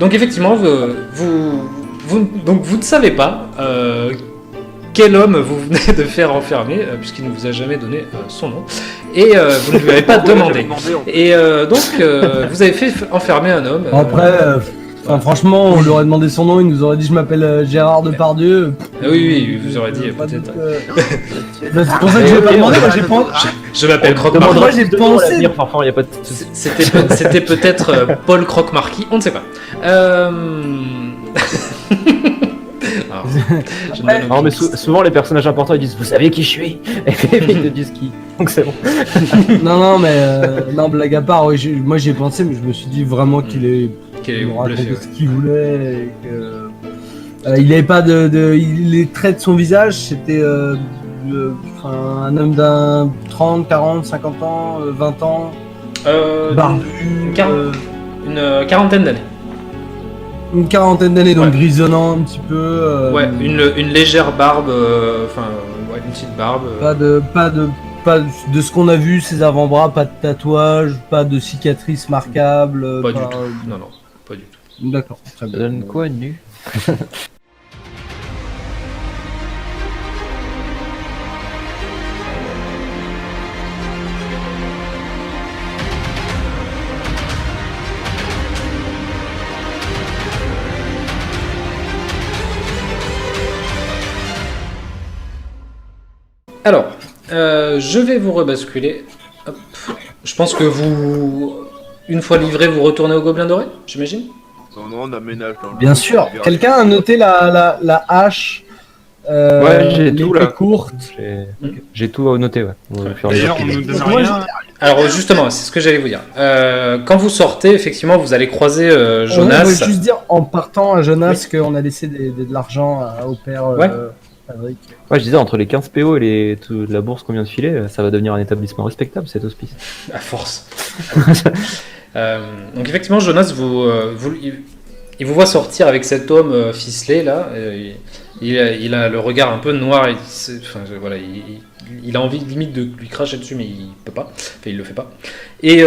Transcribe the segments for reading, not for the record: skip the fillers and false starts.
Donc effectivement, donc vous ne savez pas quel homme vous venez de faire enfermer, puisqu'il ne vous a jamais donné son nom, et vous ne lui avez pas demandé. Et donc vous avez fait enfermer un homme. Après, franchement, on lui aurait demandé son nom, il nous aurait dit je m'appelle Gérard Depardieu. Oui, vous aurez dit peut-être. C'est pour ça que je l'ai pas demandé, moi j'ai pensé. Je m'appelle Croque-Marquis. Moi j'ai pensé. Fanfan, y a pas de... C'était peut-être Paul Croque-Marquis, on ne sait pas. Alors, Non, mais souvent les personnages importants ils disent vous savez qui je suis et ils te disent qui, donc c'est bon. Non, mais non, blague à part, oui, moi j'y ai pensé, mais je me suis dit vraiment qu'il est. Qu'il nous bluffé, racontait ce qu'il voulait. Et que, il n'avait pas les traits de son visage, c'était un homme d'un 30, 40, 50 ans, 20 ans. Barbu. Une quarantaine d'années. Une quarantaine d'années, donc Ouais. grisonnant un petit peu. Ouais, une légère barbe, une petite barbe. Pas de ce qu'on a vu, ses avant-bras, pas de tatouage, pas de cicatrices marquables. Pas du tout. Non, pas du tout. D'accord, très Ça bien. donne quoi nu? Alors, je vais vous rebasculer. Hop. Je pense que une fois livré, vous retournez au Gobelin Doré, j'imagine. Non, on aménage dans le... Bien sûr. Quelqu'un a noté la hache. Ouais, j'ai tout, l'épée là. courte. J'ai tout noté, ouais. Au fur et à D'ailleurs, on mesure. nous donne Moi, rien. Alors justement, c'est ce que j'allais vous dire. Quand vous sortez, effectivement, vous allez croiser Jonas. On va juste dire en partant à Jonas qu'on a laissé de l'argent au père Ouais. Patrick. Ouais, je disais, entre les 15 PO et la bourse qu'on vient de filer, ça va devenir un établissement respectable cet hospice. À force. Donc effectivement, Jonas, il vous voit sortir avec cet homme ficelé là. Il a le regard un peu noir. Il a envie limite de lui cracher dessus, mais il peut pas. Enfin, il le fait pas. Et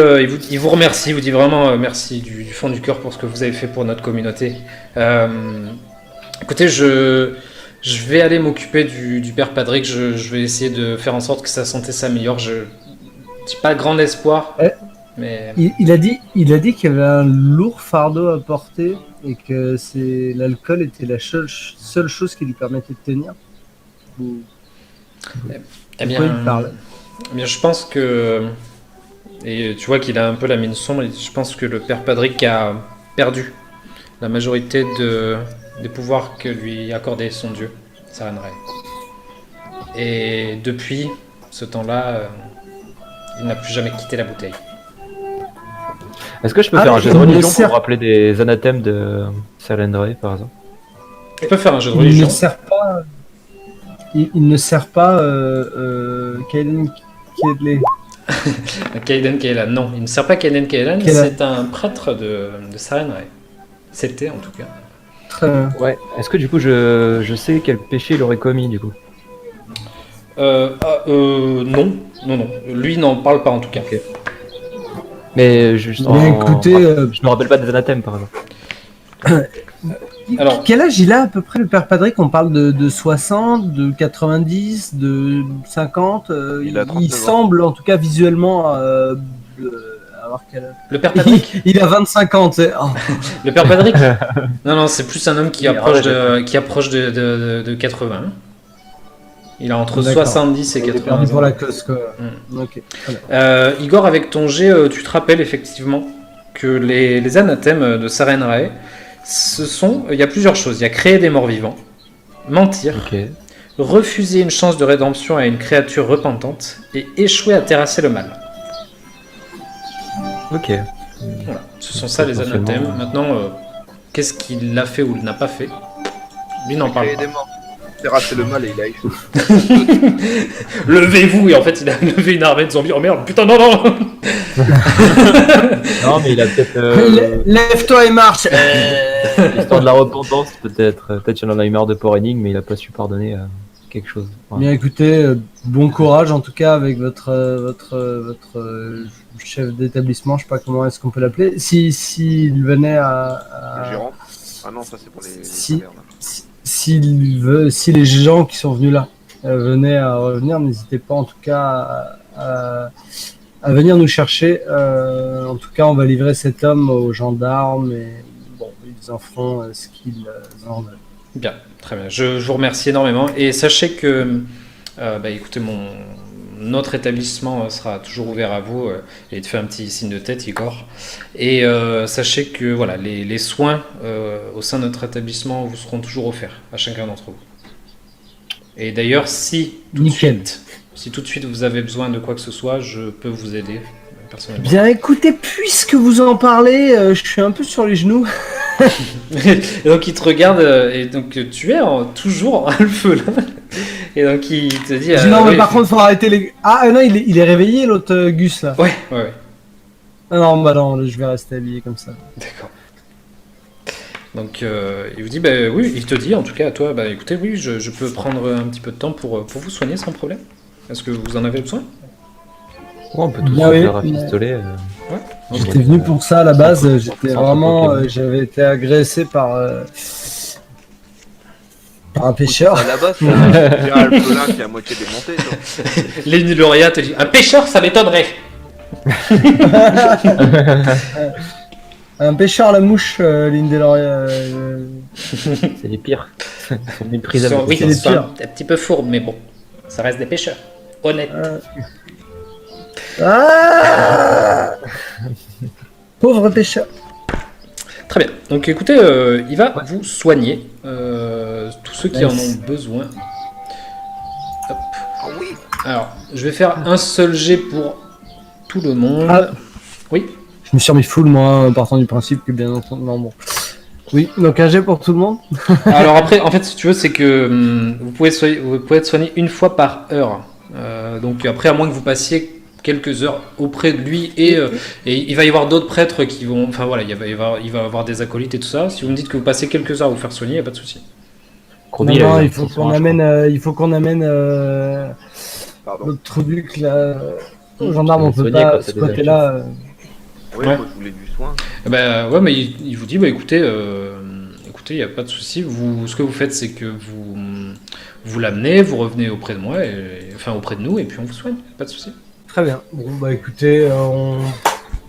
il vous remercie. Il vous dit vraiment merci du fond du cœur pour ce que vous avez fait pour notre communauté. Écoutez, je vais aller m'occuper du père Patrick. Je vais essayer de faire en sorte que sa santé s'améliore. Je n'ai pas grand espoir. Mais... Il a dit qu'il y avait un lourd fardeau à porter et que l'alcool était la seule chose qui lui permettait de tenir. Eh bien, Pourquoi il parle eh bien, je pense que... Et tu vois qu'il a un peu la mine sombre. Je pense que le père Patrick a perdu la majorité des pouvoirs que lui accordait son dieu, Sarenrae. Et depuis ce temps-là, il n'a plus jamais quitté la bouteille. Est-ce que je peux Ah, faire un mais jeu de il religion ne sert- pour rappeler des anathèmes de Sarenrae par exemple? Tu peux faire un jeu de Il religion. ne sert pas. Il ne sert pas Kaeden Kedley. Kaeden Kaelan, non, il ne sert pas Kaeden Kaelan, Kaelan. c'est un prêtre de Sarenrae. C'était en tout cas. Très bien. Ouais. Est-ce que du coup je sais quel péché il aurait commis du coup? Non. Lui n'en parle pas en tout cas. Ok. Mais juste Bien, écoutez, je me rappelle pas des anathèmes par exemple. Alors- Quel âge il a à peu près le père Patrick? On parle de 60, de 90, de 50. Il a Il 39 ans. semble en tout cas visuellement avoir quel âge? Le père Patrick Il a 25 ans, tu sais. Oh. Le père Patrick Non, c'est plus un homme qui Il est approche ravagé. de 80. Il a entre D'accord. 70 et Il est 80 perdu pour ans. la cause, quoi. Ok. Très bien. Igor, avec ton jet, tu te rappelles effectivement que les anathèmes de Sarenrae, il y a plusieurs choses. Il y a créer des morts vivants, mentir, Ok. refuser une chance de rédemption à une créature repentante et échouer à terrasser le mal. Ok. Voilà, ce sont ça les Potentiellement, anathèmes. ouais. Maintenant, qu'est-ce qu'il a fait ou n'a pas fait? Lui n'en parle Il pas. est mort. Terrasser le mal et il a échoué. Levez-vous, et en fait il a levé une armée de zombies. Oh merde, putain, non. Non mais il a peut-être Lève-toi et marche. l'histoire de la repentance peut-être. Peut-être qu'il en a eu marre de Porening mais il a pas su pardonner quelque chose. Ouais. Bien écoutez, bon courage en tout cas avec votre chef d'établissement, je sais pas comment est-ce qu'on peut l'appeler, s'il venait Le gérant. Ah non, ça c'est pour les Si- salaires, là. si les gens qui sont venus là venaient à revenir, n'hésitez pas en tout cas à venir nous chercher. En tout cas, on va livrer cet homme aux gendarmes et bon, ils en feront ce qu'ils en veulent. Bien, très bien. Je vous remercie énormément. Et sachez que, écoutez, notre établissement sera toujours ouvert à vous. Et il te fait un petit signe de tête, Igor. Et sachez que voilà, les soins au sein de notre établissement vous seront toujours offerts à chacun d'entre vous. Et d'ailleurs, si tout de suite vous avez besoin de quoi que ce soit, je peux vous aider personnellement. Bien écoutez, puisque vous en parlez, je suis un peu sur les genoux. Et donc il te regarde et donc tu es toujours à le feu là. Et donc il te dit. Je dis non, mais oui, par contre, faut arrêter les. Ah non, il est réveillé l'autre Gus là. Ouais. Ah non, bah non, je vais rester habillé comme ça. D'accord. Donc il vous dit, oui, il te dit en tout cas à toi, écoutez, oui, je peux prendre un petit peu de temps pour vous soigner sans problème. Est-ce que vous en avez besoin? Ouais, on peut tous Bien se oui, faire mais- rafistoler. J'étais venu pour ça à la base. J'étais vraiment, j'avais été agressé par un pêcheur. À la base, c'est un général Pelin qui est à moitié démonté. toi. Lenny Lauréat te dit, un pêcheur, ça m'étonnerait. Un pêcheur à la mouche, Lindsay Lauria. C'est les pires. Ils sont méprisables. Oui, c'est les ils sont pires. un petit peu fourbes, mais bon, ça reste des pêcheurs. Honnête. Ah Pauvre pêcheur. Très bien. Donc écoutez, il va vous soigner, tous ceux qui en ont besoin. Hop. Ah oui. Alors, je vais faire un seul jet pour tout le monde. Ah. Oui. Je me suis remis full, moi, en partant du principe que bien entendu. Non, bon. Oui, donc un jet pour tout le monde. Alors après, en fait, si tu veux, c'est que vous pouvez être soigné une fois par heure. Donc après, à moins que vous passiez quelques heures auprès de lui et il va y avoir d'autres prêtres qui vont... Enfin voilà, il va y avoir des acolytes et tout ça. Si vous me dites que vous passez quelques heures à vous faire soigner, il n'y a pas de souci. Croby, Non, il il faut qu'on amène, Pardon. notre truc là. Aux gendarmes, on peut soigner pas quand ce t'as des côté-là. Ouais, Ouais. moi je voulais du soin. Ouais, mais il vous dit, écoutez, il n'y a pas de souci. Ce que vous faites, c'est que vous l'amenez, vous revenez auprès de moi, auprès de nous, et puis on vous soigne. Pas de souci. Très bien. Bon, bah écoutez, on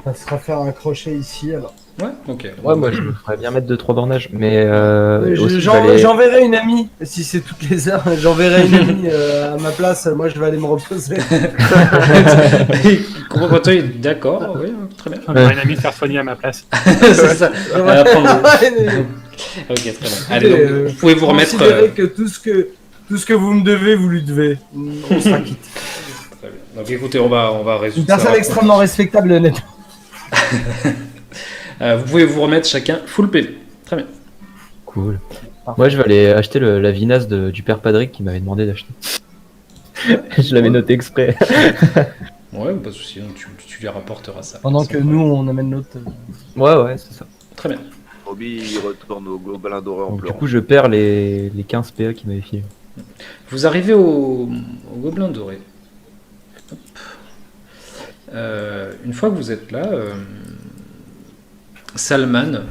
passera faire un crochet ici alors. Ouais, ok. Ouais, moi je me ferais bien mettre 2-3 bornages, mais aussi, J'enverrai une amie, si c'est toutes les heures, j'enverrai une amie à ma place, moi je vais aller me reposer. Gros d'accord, oui, très bien. On aurait un ami faire soigner à ma place. C'est ça. Elle va prendre Ok, très bien. Allez, donc, vous pouvez vous remettre. Considérez que tout ce que vous me devez, vous lui devez. On sera quitte. Très bien. Donc écoutez, on va Une résoudre ça. personne extrêmement respectable et honnête. Vous pouvez vous remettre chacun full PV. Très bien. cool. Moi je vais aller acheter la vinasse du père Padrick qui m'avait demandé d'acheter. Je l'avais noté exprès. Ouais, pas de souci, donc tu lui rapporteras ça. Pendant que nous, on amène notre... Ouais, c'est ça. Très bien. Roby il retourne au gobelin doré en Donc, du pleurant. coup je perds les 15 PA qu'il m'avait filé. Vous arrivez au Gobelin Doré. Hop. Une fois que vous êtes là, Salman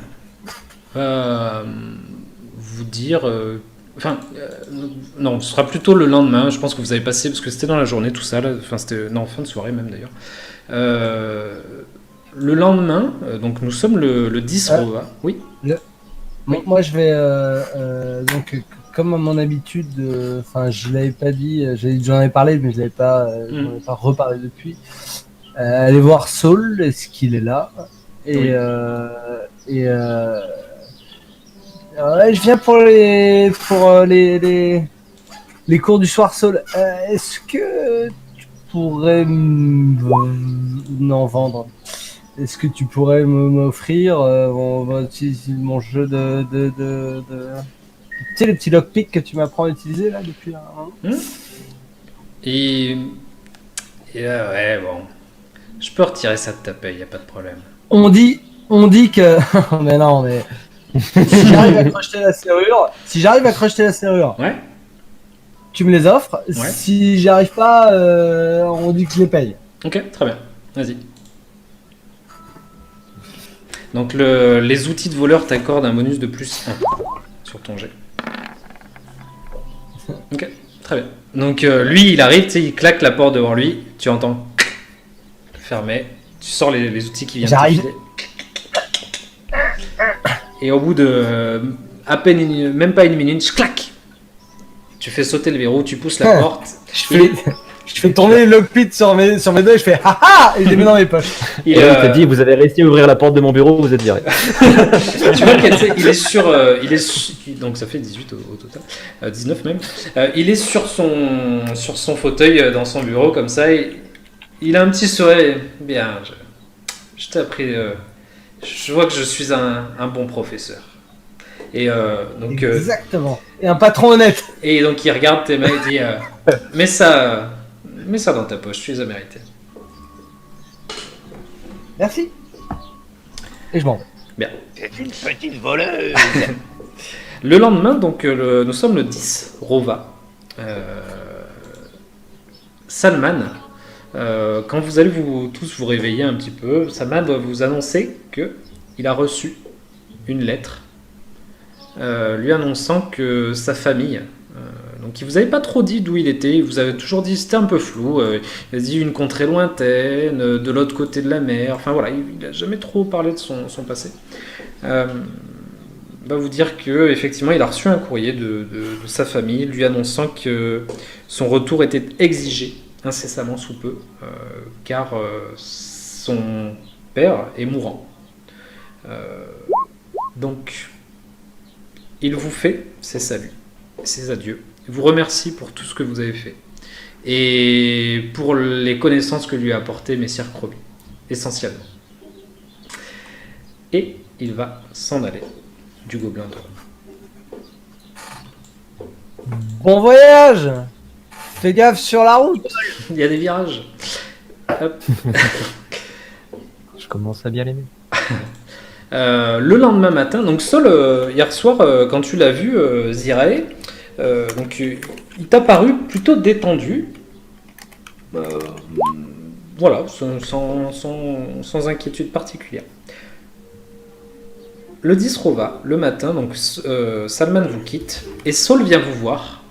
va vous dire... non, ce sera plutôt le lendemain. Je pense que vous avez passé... Parce que c'était dans la journée tout ça. Là, c'était en fin de soirée même d'ailleurs. Le lendemain, donc nous sommes le 10 Rova. Oui. Moi, je vais... donc, comme à mon habitude, je l'avais pas dit, j'en avais parlé, mais je l'avais pas, j'en avais pas reparlé depuis. Aller voir Saul, est-ce qu'il est là? Et, Oui. Je viens pour les cours du soir, Saul. Est-ce que tu pourrais vendre? Est-ce que tu pourrais m'offrir mon jeu de... Tu sais, les petits lockpicks que tu m'apprends à utiliser là depuis un moment? Et ouais, bon. Je peux retirer ça de ta paye, y a pas de problème. On dit que... mais non, mais... si j'arrive à crocheter la serrure, Ouais. tu me les offres. Ouais. Si j'y arrive pas, on dit que je les paye. Ok, très bien. Vas-y. Donc les outils de voleur t'accordent un bonus de plus 1 sur ton jet. Ok, très bien. Donc lui, il arrive, tu sais, il claque la porte devant lui, tu entends fermer, tu sors les outils qui viennent de J'arrive. filer. Et au bout de à peine même pas une minute, clac, tu fais sauter le verrou, tu pousses la porte. Je fais tourner le lockpick sur mes doigts et je fais haha et je les mets dans mes poches. Et il t'a dit, vous avez réussi à ouvrir la porte de mon bureau, vous êtes viré. Tu vois qu'il est sur, donc ça fait 18 au total, 19 même. Il est sur son fauteuil dans son bureau comme ça. Et il a un petit sourire. Bien, je t'ai appris. Je vois que je suis un bon professeur. Et donc. Exactement. Et un patron honnête. Et donc il regarde tes mains et dit mets ça dans ta poche, tu les as mérités. Merci. Et je m'en vais. Bien. C'est une petite voleuse. Le lendemain, donc nous sommes le 10, Rova. Salman, quand vous allez tous vous réveiller un petit peu, Salman doit vous annoncer qu'il a reçu une lettre lui annonçant que sa famille, donc il vous avait pas trop dit d'où il était, il vous avait toujours dit, c'était un peu flou, il a dit une contrée lointaine, de l'autre côté de la mer, enfin voilà, il a jamais trop parlé de son passé. Va vous dire que effectivement il a reçu un courrier de sa famille lui annonçant que son retour était exigé incessamment sous peu, car son père est mourant. Donc il vous fait ses saluts, ses adieux, il vous remercie pour tout ce que vous avez fait et pour les connaissances que lui a apportées Messire Krobi, essentiellement. Et il va s'en aller du Gobelin d'Or. Bon voyage. Fais gaffe sur la route. Il y a des virages. Hop. Je commence à bien l'aimer. Le lendemain matin, donc Sol, hier soir, quand tu l'as vu, Zirae, donc il t'a paru plutôt détendu. Voilà, sans inquiétude particulière. Le 10 Rova, le matin, donc Salman vous quitte et Sol vient vous voir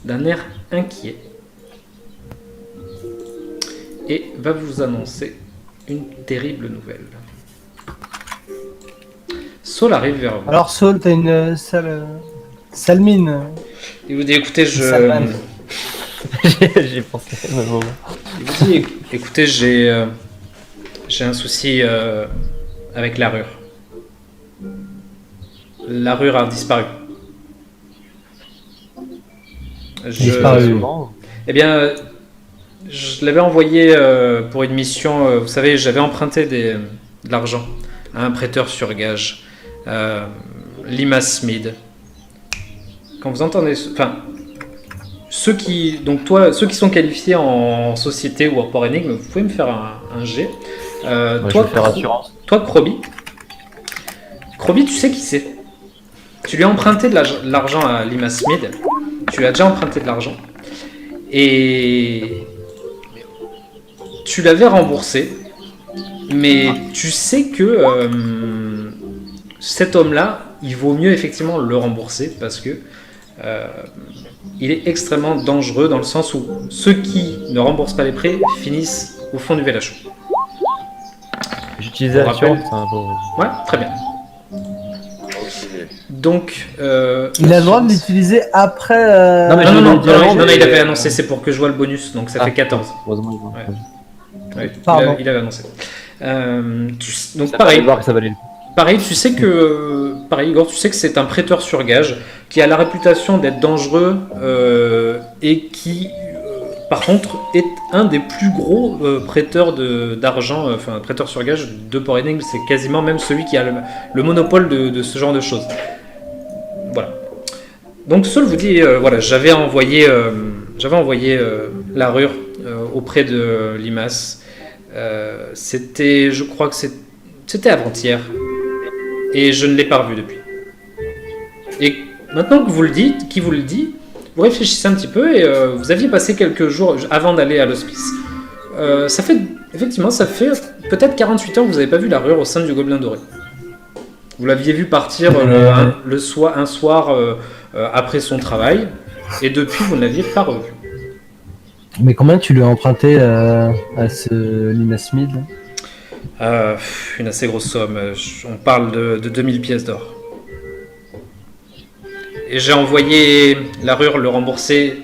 d'un air inquiet et va vous annoncer une terrible nouvelle. Sol arrive vers vous. Alors Saul, t'as une sale mine. Il vous dit écoutez, Salman. J'ai pensé au même moment. Il vous dit écoutez, j'ai un souci avec Larure. Larure a disparu. Disparu. Eh bien, je l'avais envoyé pour une mission. Vous savez, j'avais emprunté de l'argent à un prêteur sur gage, Limas Smith. Quand vous entendez, enfin, ceux qui sont qualifiés en société ou en port énigme, vous pouvez me faire un jet. Moi, je vais faire assurance. Toi, Krobi, tu sais qui c'est. Tu lui as emprunté de l'argent à Limas Smith. Tu lui as déjà emprunté de l'argent. Et tu l'avais remboursé. Mais tu sais que cet homme-là, il vaut mieux effectivement le rembourser parce que il est extrêmement dangereux dans le sens où ceux qui ne remboursent pas les prêts finissent au fond du Vélachon. J'utilisais l'assurance. Hein, pour... Ouais, très bien. Donc, Il a le droit de l'utiliser après. Non, mais non, j'ai- il avait annoncé, c'est pour que je vois le bonus, donc ça fait 14. Heureusement, Ouais. Ouais, Pardon. il avait annoncé. Donc ça pareil, permet de voir que ça valait le coup. pareil, tu sais que, Igor, tu sais que c'est un prêteur sur gage qui a la réputation d'être dangereux et qui, par contre, est un des plus gros prêteurs d'argent, enfin prêteur sur gage de Port Énigme. C'est quasiment même celui qui a le monopole de ce genre de choses. Voilà. Donc Sol vous dit, voilà, j'avais envoyé Larure auprès de Limas. C'était, je crois que c'était avant-hier. Et je ne l'ai pas revu depuis. Et maintenant que vous le dites, qui vous le dit, vous réfléchissez un petit peu et vous aviez passé quelques jours avant d'aller à l'hospice. Ça fait Effectivement, ça fait peut-être 48 heures que vous n'avez pas vu la rueur au sein du Gobelin Doré. Vous l'aviez vu partir un soir après son travail, et depuis, vous ne l'aviez pas revu. Mais combien tu lui as emprunté à ce Lima Smith? Une assez grosse somme. On parle de 2000 pièces d'or. Et j'ai envoyé la rueur le rembourser.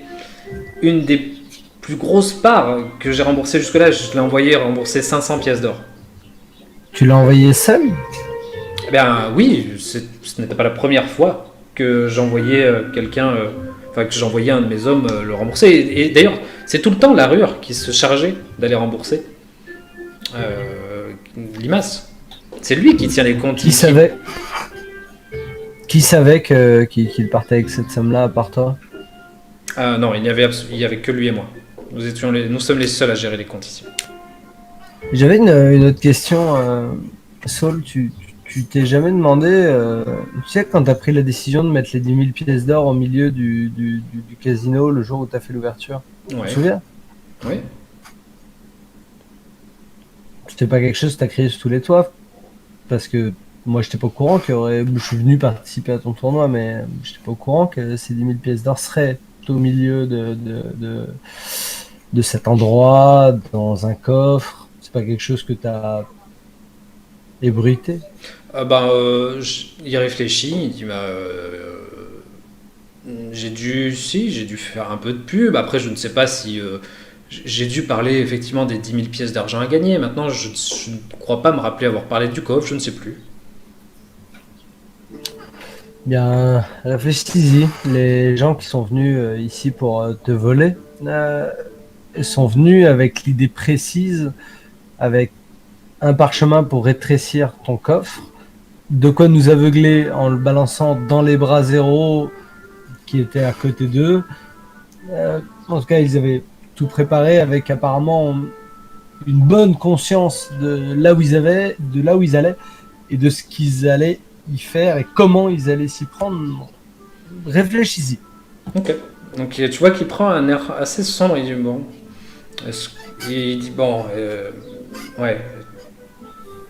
Une des plus grosses parts que j'ai remboursées jusque-là, je l'ai envoyé rembourser 500 pièces d'or. Tu l'as envoyé seul? Eh bien oui, ce n'était pas la première fois que j'envoyais que j'envoyais un de mes hommes le rembourser. Et d'ailleurs, c'est tout le temps la rueur qui se chargeait d'aller rembourser Limas. C'est lui qui tient les comptes. Qui savait qu'il partait avec cette somme-là à part toi? Non, il y avait que lui et moi. Nous sommes les seuls à gérer les comptes ici. J'avais une autre question. Saul, tu t'es jamais demandé, tu sais, quand t'as pris la décision de mettre les 10 000 pièces d'or au milieu du casino le jour où t'as fait l'ouverture, tu te souviens? Oui. C'était pas quelque chose que t'as crié sur tous les toits? Parce que moi, j'étais pas au courant je suis venu participer à ton tournoi, mais j'étais pas au courant que ces 10 000 pièces d'or seraient au milieu de cet endroit, dans un coffre. C'est pas quelque chose que t'as ébruité? Il réfléchit, il dit j'ai dû faire un peu de pub. Après, je ne sais pas si j'ai dû parler effectivement des 10 000 pièces d'argent à gagner. Maintenant, je ne crois pas me rappeler avoir parlé du coffre, je ne sais plus. Bien, réfléchis-y. Les gens qui sont venus ici pour te voler sont venus avec l'idée précise, avec un parchemin pour rétrécir ton coffre, de quoi nous aveugler en le balançant dans les bras zéro qui étaient à côté d'eux. En tout cas, ils avaient tout préparé avec apparemment une bonne conscience de là où ils allaient et de ce qu'ils allaient y faire et comment ils allaient s'y prendre. Réfléchis-y. Ok. Donc tu vois qu'il prend un air assez sombre. Il dit ouais.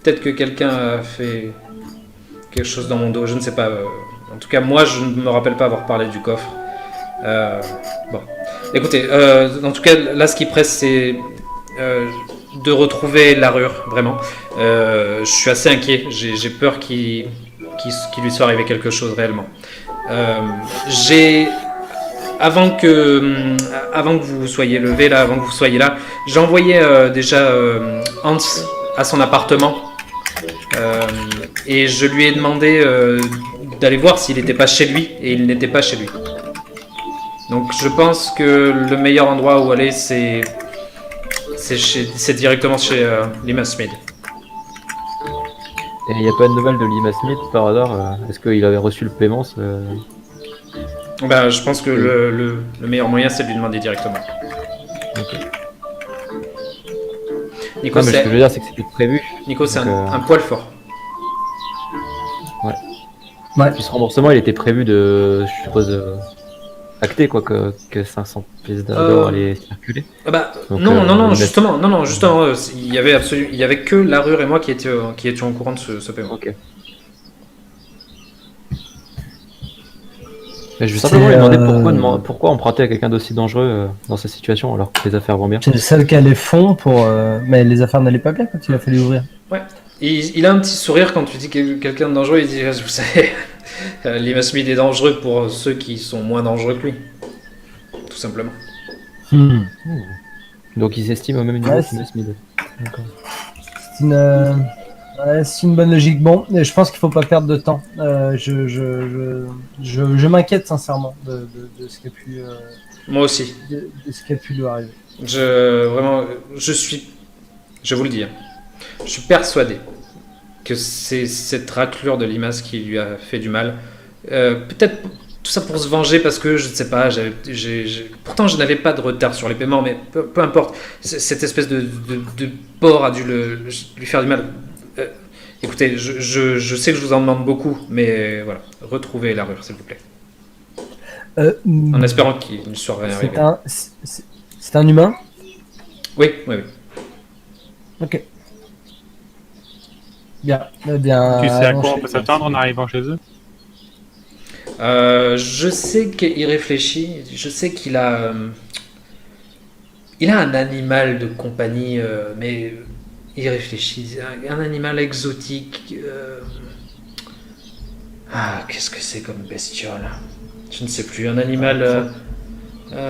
Peut-être que quelqu'un a fait quelque chose dans mon dos. Je ne sais pas. En tout cas, moi, je ne me rappelle pas avoir parlé du coffre. Bon. Écoutez, en tout cas, là, ce qui presse, c'est de retrouver la rueur, vraiment. Je suis assez inquiet. J'ai peur qu'il lui soit arrivé quelque chose réellement. Avant que vous soyez levé là, avant que vous soyez là, j'ai envoyé déjà Hans à son appartement et je lui ai demandé d'aller voir s'il n'était pas chez lui, et il n'était pas chez lui. Donc je pense que le meilleur endroit où aller, c'est directement chez Lima Smith. Et il n'y a pas de nouvelles de Lima Smith par hasard? Est-ce qu'il avait reçu le paiement Je pense que le meilleur moyen, c'est de lui demander directement. Ok. Nico, Non, mais ce que je veux dire, c'est que c'était prévu. Nico, c'est un poil fort. Ouais. Puis ce remboursement, il était prévu je suppose, acté quoi, que 500 pièces d'or allaient circuler. Donc, non, justement, il y avait que la rueur et moi qui étions au courant de ce paiement. Ok. Mais je vais simplement lui demander pourquoi emprunter à quelqu'un d'aussi dangereux dans cette situation alors que les affaires vont bien. C'est le seul qui a les fonds mais les affaires n'allaient pas bien quand il a fallu ouvrir. Ouais. Il a un petit sourire quand tu dis quelqu'un de dangereux. Il dit, vous savez, Lima Smith est dangereux pour ceux qui sont moins dangereux que lui. Tout simplement. Donc ils estiment au même niveau que Lima Smith. D'accord. C'est une bonne logique. Bon, je pense qu'il faut pas perdre de temps. Je m'inquiète sincèrement de ce qui a pu. Moi aussi. De ce qui a pu lui arriver. Je vous le dis, je suis persuadé que c'est cette raclure de Limas qui lui a fait du mal. Peut-être tout ça pour se venger, parce que je ne sais pas, pourtant je n'avais pas de retard sur les paiements, mais peu importe, cette espèce de porc a dû lui faire du mal. Écoutez, je sais que je vous en demande beaucoup, mais voilà, retrouvez la rueur, s'il vous plaît. En espérant qu'il ne soit rien arrivé. C'est un humain? Oui. Ok. Bien. Eh bien. Tu sais à quoi allons on peut s'attendre en arrivant chez eux? Je sais qu'il réfléchit. Je sais il a un animal de compagnie, mais il réfléchit. Un animal exotique. Ah, qu'est-ce que c'est comme bestiole? Je ne sais plus. Un animal.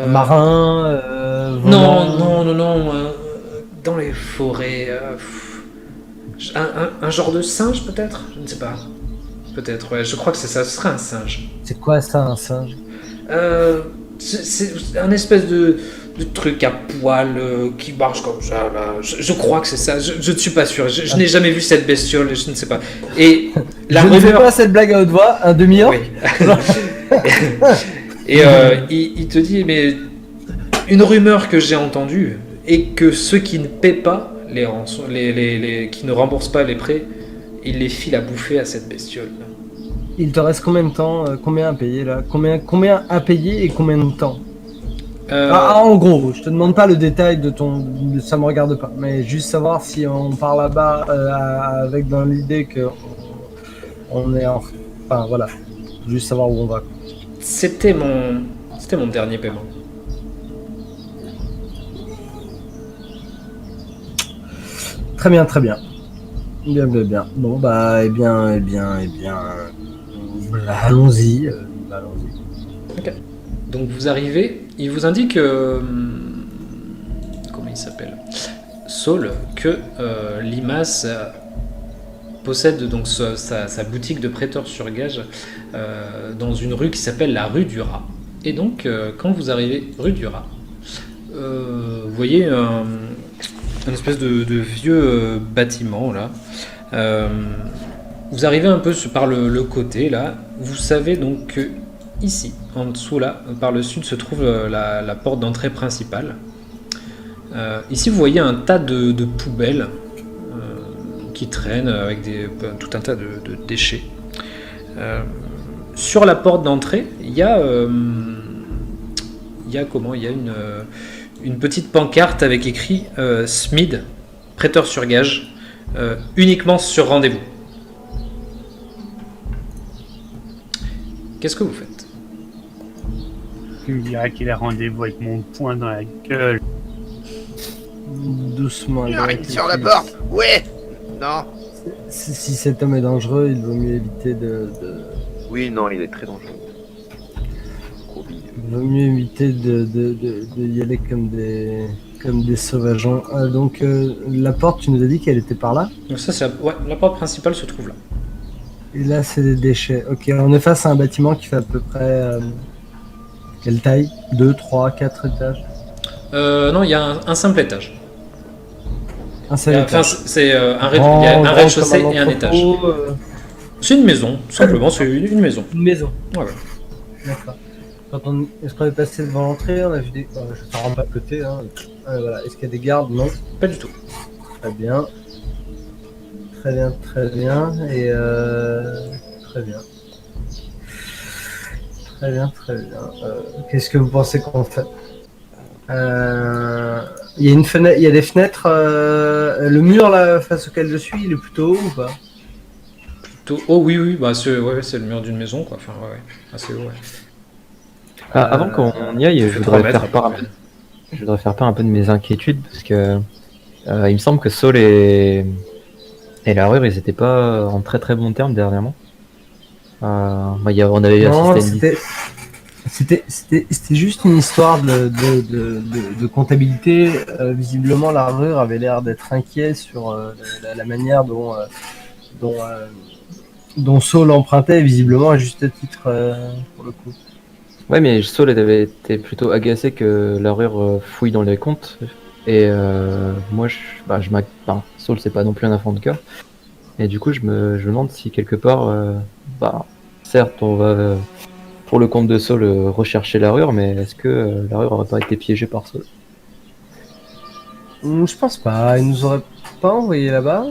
Marin, Non, volant. non, non, non. Dans les forêts. Un genre de singe, peut-être? Je ne sais pas. Peut-être, ouais. Je crois que c'est ça. Ce serait un singe. C'est quoi ça, un singe? C'est un espèce de truc à poil qui marche comme ça. Là. Je crois que c'est ça. Je ne suis pas sûr. Je n'ai jamais vu cette bestiole. Je ne sais pas. Et la Je ne fais rumeur. pas cette blague à haute voix. Un demi-orc. Oui. Et il te dit, mais une rumeur que j'ai entendue est que ceux qui ne paient pas qui ne remboursent pas les prêts, ils les filent à bouffer à cette bestiole. Il te reste combien de temps? Combien à payer là? Combien à payer et combien de temps? En gros, je te demande pas le détail de ça me regarde pas, mais juste savoir si on part là-bas avec dans l'idée que on est en... Enfin voilà, juste savoir où on va. C'était mon dernier paiement. Très bien, très bien. Bien, bien, bien. Bon bah, allons-y. Allons-y. Ok. Donc vous arrivez, il vous indique, comment il s'appelle, Saul, que Limas possède donc sa boutique de prêteur sur gage dans une rue qui s'appelle la rue du Rat. Et donc quand vous arrivez rue du Rat, vous voyez une espèce de vieux bâtiment là. Vous arrivez un peu par le côté là. Vous savez donc que ici, en dessous là, par le sud, se trouve la porte d'entrée principale. Ici, vous voyez un tas de poubelles qui traînent avec tout un tas de déchets. Sur la porte d'entrée, il y a une petite pancarte avec écrit Smid, prêteur sur gage, uniquement sur rendez-vous. Qu'est-ce que vous faites? Tu me diras qu'il a rendez-vous avec mon poing dans la gueule. Doucement. Arrête sur la porte. Ouais. Non. Si cet homme est dangereux, il vaut mieux éviter Oui, non, il est très dangereux. il vaut mieux éviter de y aller comme des sauvageons. Donc la porte, tu nous as dit qu'elle était par là? Donc ça, c'est la porte principale se trouve là. Et là, c'est des déchets. Ok, on est face à un bâtiment qui fait à peu près quelle taille? 2, 3, 4 étages? Non, il y a un simple étage. Un seul Enfin, étage. c'est un rez-de-chaussée et un étage. C'est une maison, tout simplement, c'est une maison. Une maison. Ouais, ouais. D'accord. Est-ce qu'on est passé devant l'entrée? On a vu des... je t'en rends pas à côté. Hein. Voilà. Est-ce qu'il y a des gardes? Non. Pas du tout. Très bien. Très bien, très bien. Et très bien. Très bien, très bien. Qu'est-ce que vous pensez qu'on fait? Il y a une fenêtre, il y a des fenêtres. Le mur là face auquel je suis, il est plutôt haut ou pas? Oh oui, oui, bah c'est le mur d'une maison, quoi. Enfin, ouais, assez haut, ouais. Avant qu'on y aille, je fait voudrais 3 mètres, faire part un peu de mes inquiétudes parce que il me semble que Saul et la Rure, ils étaient pas en très très bons termes dernièrement. On avait Non, assisté à une c'était juste une histoire de comptabilité. Visiblement, la Rure avait l'air d'être inquiet sur la manière dont Saul empruntait, visiblement à juste titre pour le coup. Ouais, mais Saul avait été plutôt agacé que la Rure fouille dans les comptes. Et moi, Saul, c'est pas non plus un enfant de cœur. Et du coup, je me demande si quelque part, certes, on va, pour le compte de Saul, rechercher la Rure, mais est-ce que la Rure aurait pas été piégée par Saul? Je pense pas. Il nous aurait pas envoyé là-bas.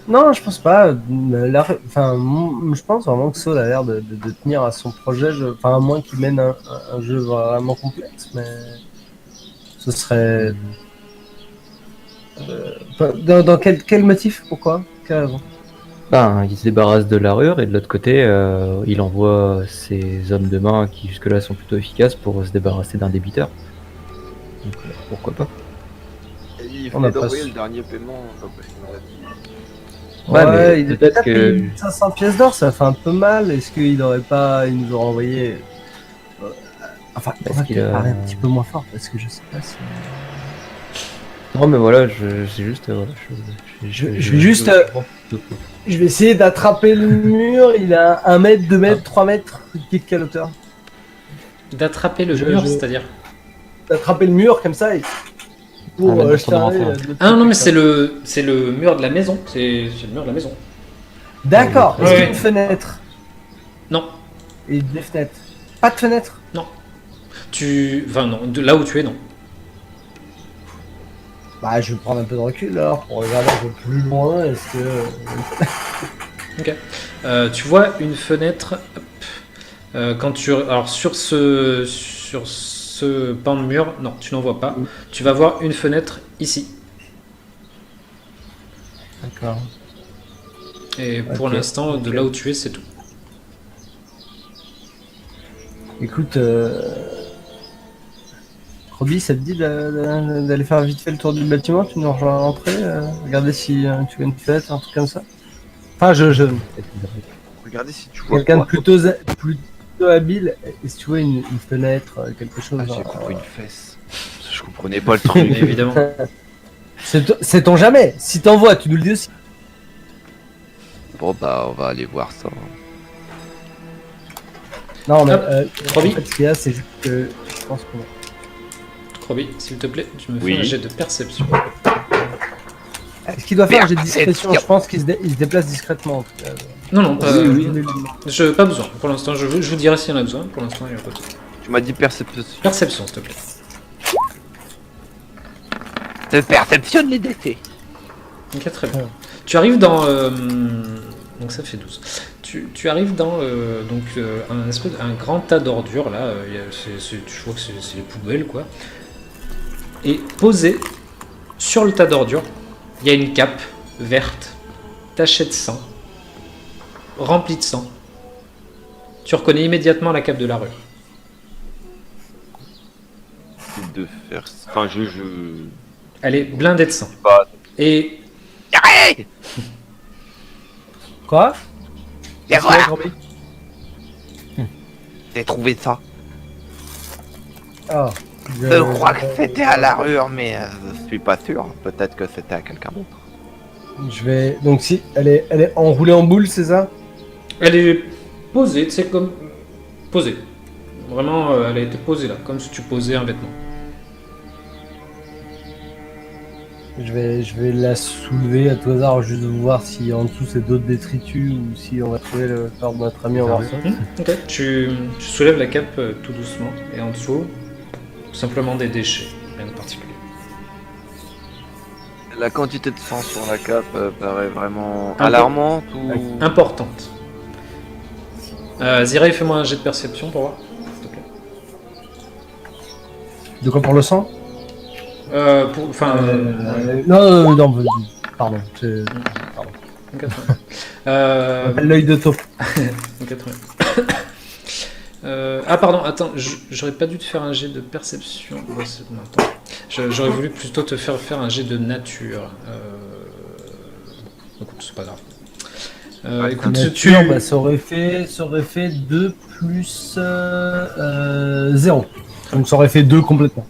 Non, je pense pas. Je pense vraiment que Saul a l'air de tenir à son projet. À moins qu'il mène un jeu vraiment complexe, mais ce serait. Dans quel motif? Pourquoi? Quelle raison? Ben, il se débarrasse de l'armure et de l'autre côté, il envoie ses hommes de main qui jusque-là sont plutôt efficaces pour se débarrasser d'un débiteur. Donc pourquoi pas. Il On a venait pas d'envoyer su. le dernier paiement, donc il m'a dit. Ouais, mais il peut-être a que- payé 500 pièces d'or, ça fait un peu mal. Est-ce qu'il aurait pas, il nous aurait envoyé. Enfin, on Est-ce va qu'il peut-être a- parler un petit peu moins fort parce que je sais pas si. Non, mais voilà, c'est juste. Voilà, Je vais juste, Je vais essayer d'attraper le mur. Il a 1 mètre, 2 mètres, 3 mètres. Qui est de quelle hauteur? D'attraper le Je- mur, je- c'est-à-dire. D'attraper le mur comme ça et. Pour Ah, mais jeter ton un œil, enfant. de l'autre Ah non, côté, mais quoi. c'est le mur de la maison. C'est le mur de la maison. D'accord. Est-ce qu'il y a Ouais. une fenêtre? Non, Et des fenêtres? Pas de fenêtre? enfin non, de là où tu es, non. Bah, je vais prendre un peu de recul alors pour regarder un peu plus loin. Est-ce que. Tu vois une fenêtre. Hop, quand tu alors sur ce pan de mur, non, tu n'en vois pas. Tu vas voir une fenêtre ici. D'accord. Et pour Ok, l'instant, de ok. là où tu es, c'est tout. Écoute, Roby, ça te dit d'aller faire vite fait le tour du bâtiment? Tu nous rejoins à l'entrée, regarder si tu vois une fenêtre, un truc comme ça. Enfin, Regardez si tu vois. quelqu'un de quoi. plutôt habile, et si tu vois une fenêtre, quelque chose. Ah, j'ai genre, compris une fesse. Je comprenais pas le truc. Évidemment. C'est ton jamais. Si t'en vois, tu nous le dis aussi. Bon, bah, on va aller voir ça. Non, mais Hop, en Roby. fait, ce qu'il y a, c'est juste que je pense qu'on. Roby, s'il te plaît, tu me fais Oui. un jet de perception. Est-ce qu'il doit faire un jet de Perception. discrétion? Je pense qu'il se déplace discrètement en tout cas. Non, non, pas, Oui. pas besoin. Pour l'instant, je vous dirai s'il y en a besoin. Pour l'instant, il n'y a pas besoin. Tu m'as dit perception. Perception, s'il te plaît. Je perceptionne les décès. Ok, très bien. Ouais. Tu arrives dans. Donc ça fait 12. Tu arrives dans un grand tas d'ordures là. Tu vois que c'est les poubelles quoi. Et posé sur le tas d'ordures, il y a une cape verte, tachée de sang, remplie de sang. Tu reconnais immédiatement la cape de la rue. De faire. Enfin, Elle est blindée de sang. Pas- Et Arrête. Quoi? Viens Qu'est-ce qu'il y a, voir. Roby? J'ai trouvé ça. Ah, Je crois que c'était à la rue, mais je suis pas sûr. Peut-être que c'était à quelqu'un d'autre. Je vais. Donc, si elle est enroulée en boule, c'est ça? elle est posée, tu sais, comme. Posée. Vraiment, elle a été posée là, comme si tu posais un vêtement. Je vais la soulever à tout hasard, juste pour voir si en dessous c'est d'autres détritus ou si on va trouver le corps de notre ami en morceaux. Ok. Tu soulèves la cape tout doucement, et en dessous, simplement des déchets, rien de particulier. La quantité de sang sur la cape paraît vraiment peu. alarmante ou. Importante. Ziraï, fais-moi un jet de perception pour voir. s'il te plaît. De quoi pour le sang? Non, pardon. Pardon. Ok, très bien. L'œil de taupe. Ok, très bien. Ah pardon, attends, j'aurais pas dû te faire un jet de perception. Ouais, non, attends. J'aurais voulu plutôt te faire un jet de nature. Écoute, c'est pas grave. Écoute, Nature, bah, ça aurait fait 2 plus 0. Donc ça aurait fait 2 complètement.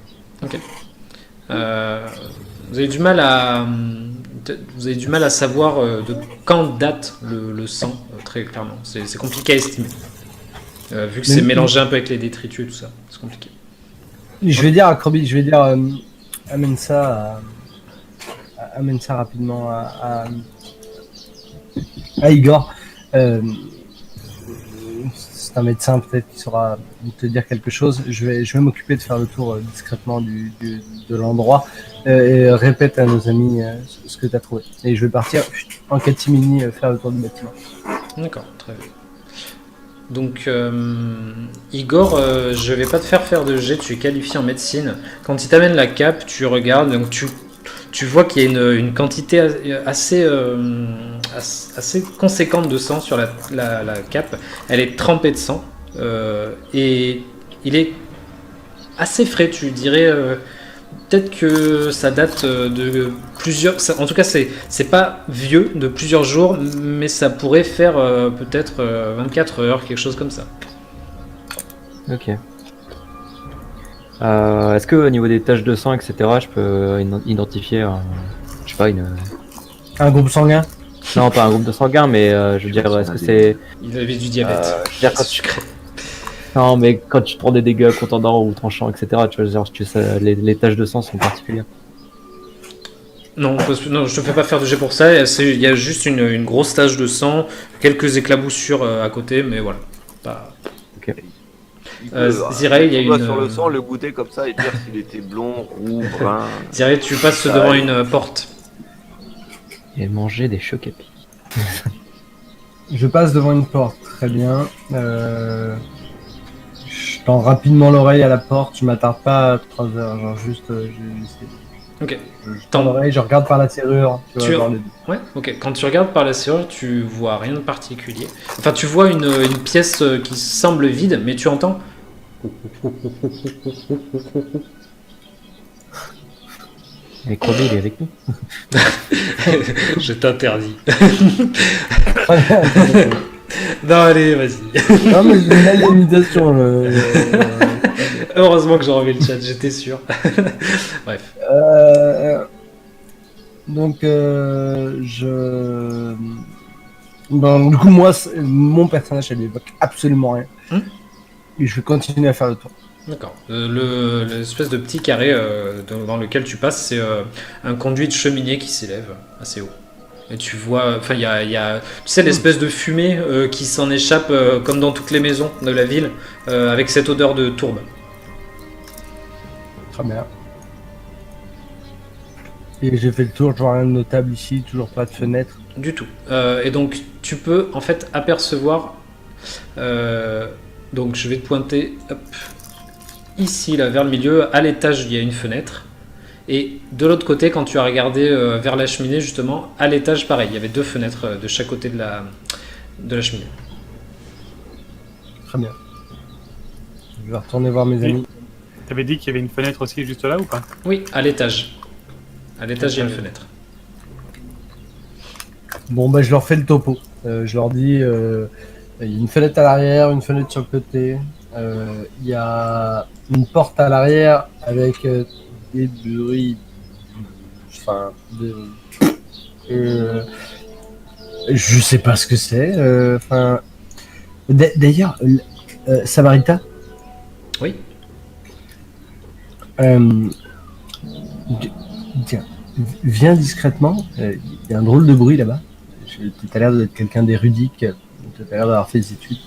vous avez du mal à savoir de quand date le sang, très clairement. C'est compliqué à estimer. Vu que c'est mélangé un peu avec les détritus et tout ça, c'est compliqué. Je vais dire à Croby, amène ça rapidement à Igor. C'est un médecin peut-être qui saura te dire quelque chose. Je vais m'occuper de faire le tour discrètement de l'endroit et répète à nos amis ce que tu as trouvé. Et je vais partir en catimini faire le tour du bâtiment. D'accord, très bien. Donc, Igor, je vais pas te faire de jet, tu es qualifié en médecine. Quand il t'amène la cape, tu regardes, donc tu tu vois qu'il y a une quantité assez conséquente de sang sur la cape. Elle est trempée de sang. Et il est assez frais, tu dirais. Peut-être que ça date de plusieurs... En tout cas, c'est pas vieux, de plusieurs jours, mais ça pourrait faire peut-être 24 heures, quelque chose comme ça. Ok. Est-ce que au niveau des taches de sang, etc., je peux identifier, je sais pas, Un groupe sanguin. non, pas un groupe de sanguin, mais je veux dire, est-ce que c'est... Il avait du diabète. je veux dire, quand tu... Non, mais quand tu prends des dégâts contendants ou tranchants, etc., tu vois, genre, les taches de sang sont particulières. Non, non, je te fais pas faire de jet pour ça. Il y a juste une grosse tache de sang, quelques éclaboussures à côté, mais voilà. Pas... Ziraï, il y a une... sur le sang, le goûter comme ça et dire s'il était blond, roux, brun. Ziraï, tu passes devant une porte. Et manger des chocs à pic. Je passe devant une porte, très bien. Je tends rapidement l'oreille à la porte, je m'attarde pas à 3 heures, genre juste... Ok. je tends l'oreille, je regarde par la serrure. Tu vois, ouais, ok. Quand tu regardes par la serrure, tu vois rien de particulier. Enfin, tu vois une pièce qui semble vide, mais tu entends... Et Croby, il est avec nous. Je t'interdis. Non, allez, vas-y. Non, mais j'ai une limitation. Heureusement que j'ai enlevé le chat, j'étais sûr. Bref. Donc, bon, du coup, moi, mon personnage, elle évoque absolument rien. Et je vais continuer à faire le tour. D'accord. L'espèce de petit carré dans lequel tu passes, c'est un conduit de cheminée qui s'élève assez haut. Et tu vois, enfin, il y a, tu sais, l'espèce de fumée qui s'en échappe comme dans toutes les maisons de la ville, avec cette odeur de tourbe. Très bien. Et j'ai fait le tour, je vois rien de notable ici, toujours pas de fenêtre. Du tout. Et donc, tu peux en fait apercevoir. Donc, je vais te pointer hop, ici, là, vers le milieu. À l'étage, il y a une fenêtre. Et de l'autre côté, quand tu as regardé vers la cheminée, justement, à l'étage, pareil, il y avait 2 fenêtres de chaque côté de la cheminée. Très bien. Je vais retourner voir mes amis. T'avais dit qu'il y avait une fenêtre aussi juste là ou pas? Oui, à l'étage. À l'étage, il y a une fenêtre. Bon, bah, je leur fais le topo. Je leur dis, il y a une fenêtre à l'arrière, une fenêtre sur le côté. Il y a une porte à l'arrière avec des bruits. Enfin, je sais pas ce que c'est. Enfin, d'ailleurs, Samarita. Oui. Tiens, viens discrètement. Il y a un drôle de bruit là-bas. Tu as l'air d'être quelqu'un d'érudit. Tu as l'air d'avoir fait des études.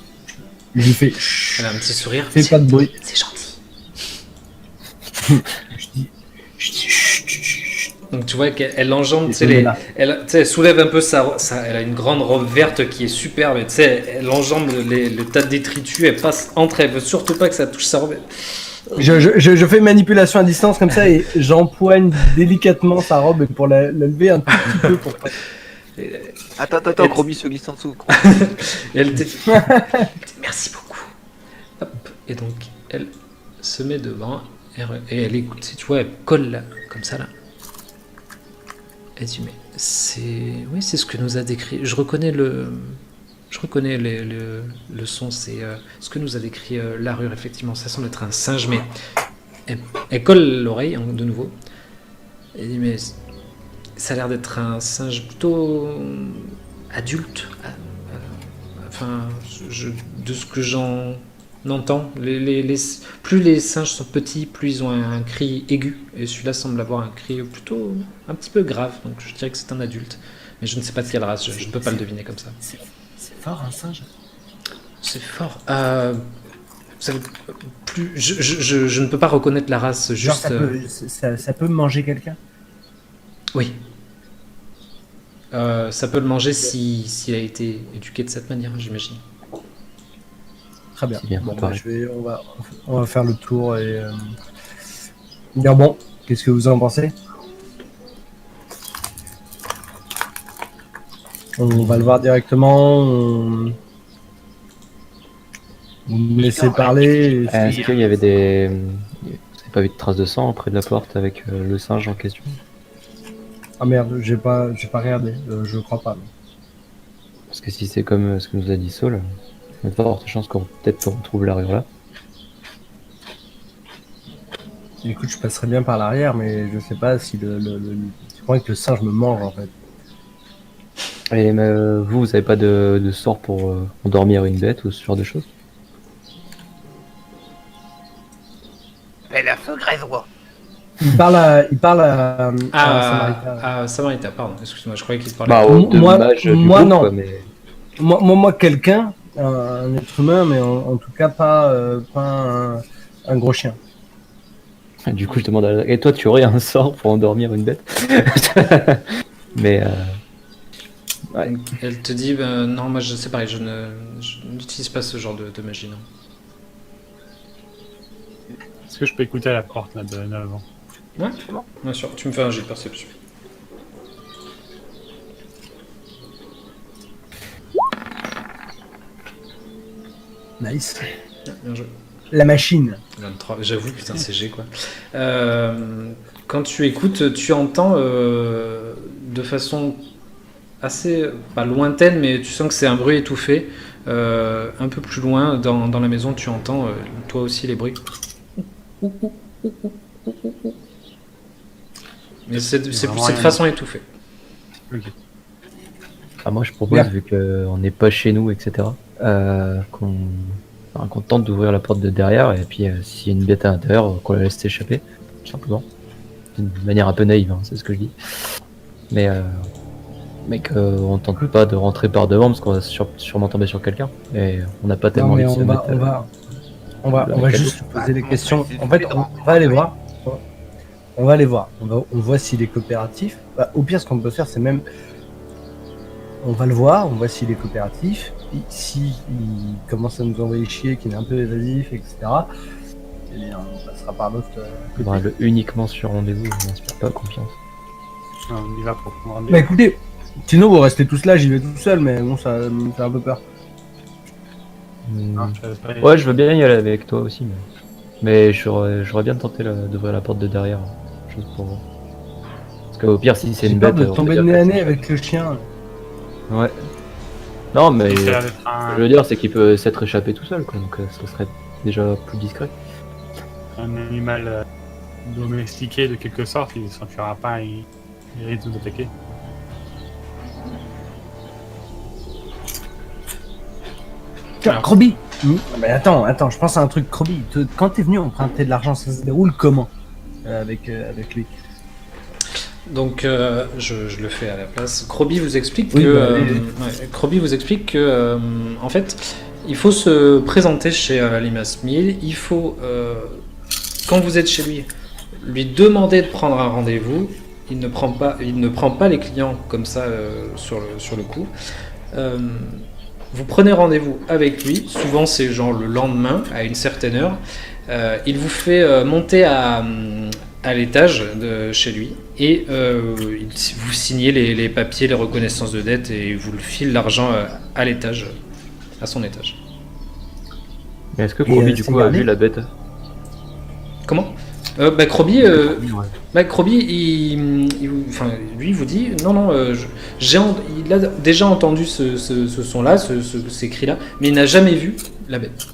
Je lui fais. Elle a un petit sourire. Fais pas de bruit. C'est gentil. Je dis. Chut, chut, chut. Donc tu vois qu'elle enjambe, elle soulève un peu elle a une grande robe verte qui est superbe, et tu sais, elle enjambe le tas de détritus, elle passe entre, elle veut surtout pas que ça touche sa robe. Je fais une manipulation à distance comme ça et j'empoigne délicatement sa robe pour la lever un tout petit peu pour pas... Attends, Croby se glisse en dessous. Et elle dit merci beaucoup. Hop. Et donc elle se met devant et elle écoute. Si tu vois, elle colle là, comme ça là. Elle dit mais c'est ce que nous a décrit. Je reconnais le son. C'est ce que nous a décrit Larure. Effectivement, ça semble être un singe, mais elle colle l'oreille de nouveau. Elle dit mais ça a l'air d'être un singe plutôt adulte. Enfin, de ce que j'en entends, plus les singes sont petits, plus ils ont un cri aigu. Et celui-là semble avoir un cri plutôt un petit peu grave. Donc je dirais que c'est un adulte. Mais je ne sais pas de quelle race, je ne peux pas le deviner comme ça. C'est fort un singe. C'est fort. Vous savez, je ne peux pas reconnaître la race. Juste. Genre ça peut manger quelqu'un. Oui. Ça peut le manger s'il a été éduqué de cette manière, j'imagine. Très bien. Bien, bon, bah, on va faire le tour et dire bon, qu'est-ce que vous en pensez? On va le voir directement. Vous me laissez parler. Est-ce qu'il y avait des... Vous n'avez pas vu de traces de sang près de la porte avec le singe en question? Ah merde, j'ai pas regardé. Je crois pas. Non. Parce que si c'est comme ce que nous a dit Saul, il y a de fortes chances qu'on peut-être retrouve l'arrière là. Écoute, je passerai bien par l'arrière, mais je sais pas si je crois que le singe me mange en fait. Et vous avez pas de sort pour endormir une bête ou ce genre de choses? Mais la feu grésois. Il parle à Samarita. Ah, Samarita, pardon, excuse-moi, je croyais qu'il te parlait. Bah, de Moi- mage du moi, groupe, non. quoi, mais... Moi, quelqu'un, un être humain, mais en tout cas pas un gros chien. Du coup, je demande et toi, tu aurais un sort pour endormir une bête? Mais ouais. Donc, elle te dit, non, moi c'est pareil, je n'utilise pas ce genre de magie, non. Est-ce que je peux écouter à la porte là de avant? Ouais, bien sûr, tu me fais un jet de perception. Nice. Bien joué. La machine. 23, j'avoue, putain, c'est G quoi. Quand tu écoutes, tu entends de façon assez, pas lointaine, mais tu sens que c'est un bruit étouffé. Un peu plus loin, dans la maison, tu entends toi aussi les bruits. Mais c'est vraiment cette rien. façon étouffée. Ah, moi, je propose, Bien. vu qu'on n'est pas chez nous, etc., qu'on tente d'ouvrir la porte de derrière, et puis s'il y a une bête à l'intérieur, qu'on la laisse s'échapper, tout simplement. D'une manière un peu naïve, hein, c'est ce que je dis. Mais qu'on tente pas de rentrer par devant, parce qu'on va sûrement tomber sur quelqu'un, et on n'a pas tellement Non, mais envie de se mettre... on va juste poser des questions. En fait, on va aller voir. On va aller voir. On voit s'il est coopératif. Bah, au pire, ce qu'on peut faire, c'est même. On va le voir, on voit s'il est coopératif. Si il commence à nous envoyer chier, qu'il est un peu évasif, etc. Eh bien, on passera par l'autre côté. Bah, uniquement sur rendez-vous, je m'inspire pas confiance. On y va pour prendre Bah écoutez, sinon vous restez tous là, j'y vais tout seul, mais bon, ça me fait un peu peur. Ouais, je veux bien y aller avec toi aussi, mais j'aurais bien tenté d'ouvrir la porte de derrière, juste pour voir. Parce qu'au pire, si c'est J'ai une peur bête... de on tomber peut de dire nez à que- nez avec le chien. Ouais. Non, mais Ça a ce l'air d'être que je veux dire, c'est qu'il peut s'être échappé tout seul, quoi, donc ça serait déjà plus discret. un animal domestiqué de quelque sorte, il ne s'enfuira pas, il risque de nous attaquer. Tiens, Krobi. Mais attends, je pense à un truc, Krobi. Quand t'es venu emprunter de l'argent, ça se déroule comment avec lui? Donc je le fais à la place. Krobi vous explique Oui, que bah, allez. Krobi vous explique que en fait il faut se présenter chez Limas Mill. Il faut quand vous êtes chez lui demander de prendre un rendez-vous. Il ne prend pas les clients comme ça sur le coup. Vous prenez rendez-vous avec lui. Souvent c'est genre le lendemain à une certaine heure. Il vous fait monter à l'étage de chez lui et vous signez les papiers, les reconnaissances de dette et il vous le file l'argent à l'étage, à son étage. Mais est-ce que Et, Krobi, du c'est coup, a gardé vu la bête? Comment Krobi, lui il vous dit non, il a déjà entendu ce son-là, ces cris-là, mais il n'a jamais vu la bête.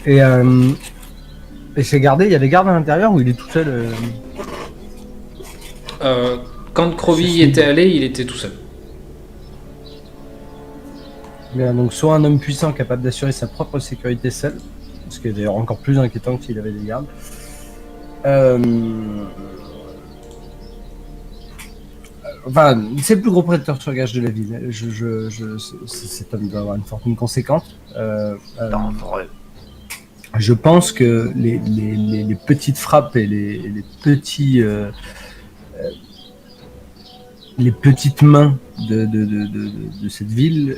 Et c'est gardé, il y a des gardes à l'intérieur ou il est tout seul Quand Krobi y était allé, il était tout seul. Bien, donc soit un homme puissant capable d'assurer sa propre sécurité seul, ce qui est d'ailleurs encore plus inquiétant que s'il avait des gardes. Enfin, c'est le plus gros prêteur sur gage de la ville. Cet homme doit avoir une fortune conséquente. Dangereux. Je pense que les petites frappes et les petites mains de cette ville,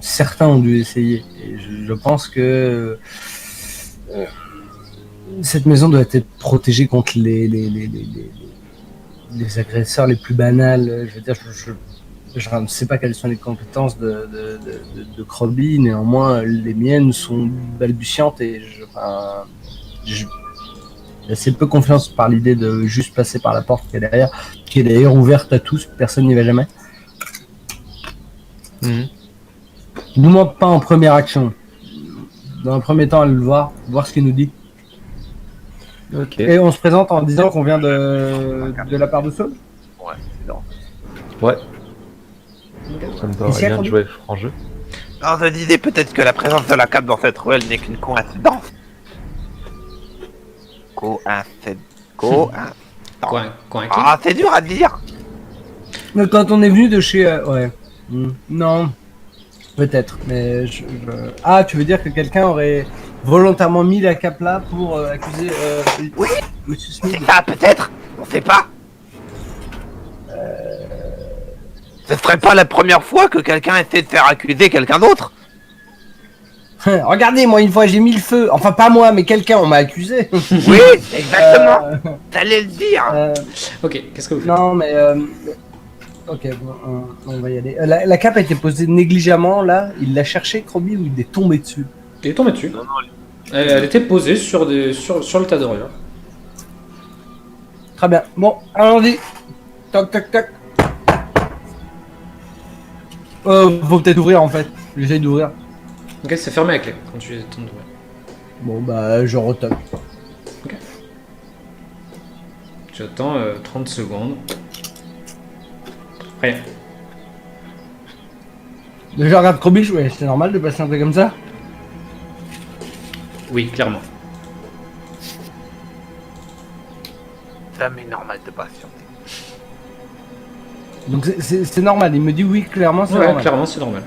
certains ont dû essayer. Et je pense que cette maison doit être protégée contre les agresseurs les plus banals. Je veux dire, je ne sais pas quelles sont les compétences de Croby, néanmoins les miennes sont balbutiantes et j'ai assez peu confiance par l'idée de juste passer par la porte qui est d'ailleurs ouverte à tous, personne n'y va jamais. Nous manque pas en première action. Dans un premier temps, aller le voir ce qu'il nous dit. Ok. Et on se présente en disant qu'on vient de la part de Saul. Ouais, c'est long. Ouais. Ça me paraît Ici, à bien de Croby. jouer franc jeu. Non, je disais peut-être que la présence de la cape dans cette ruelle n'est qu'une coïncidence. Coïncidence. Quoi, Ah, c'est dur à dire. Mais quand on est venu de chez... ouais. Non. Peut-être. Mais Ah, tu veux dire que quelqu'un aurait volontairement mis la cape là pour accuser... Oui. Monsieur Smith. C'est ça, peut-être. On sait pas. Ce serait pas la première fois que quelqu'un essaie de faire accuser quelqu'un d'autre. Regardez, moi une fois j'ai mis le feu. Enfin pas moi, mais quelqu'un, on m'a accusé. Oui, exactement. T'allais le dire. Ok, qu'est-ce que vous faites? Non, mais... Ok, bon, on va y aller. La cape a été posée négligemment, là. Il l'a cherché, Croby, ou il est tombé dessus? Il est tombé dessus. Non, non, Elle était posée sur le tas de rien. Très bien. Bon, allons-y. Toc, toc, toc. Faut peut-être ouvrir, en fait. J'essaye d'ouvrir. Ok, c'est fermé à clé quand tu tombes d'ouvrir. Bon, bah, je retoque. Tu attends 30 secondes. Rien. Je regarde Crobiche, ouais, c'est normal de passer un truc comme ça. Oui, clairement. Jamais normal de patienter. Donc c'est normal, il me dit oui, clairement, c'est Ouais, normal. clairement, c'est normal.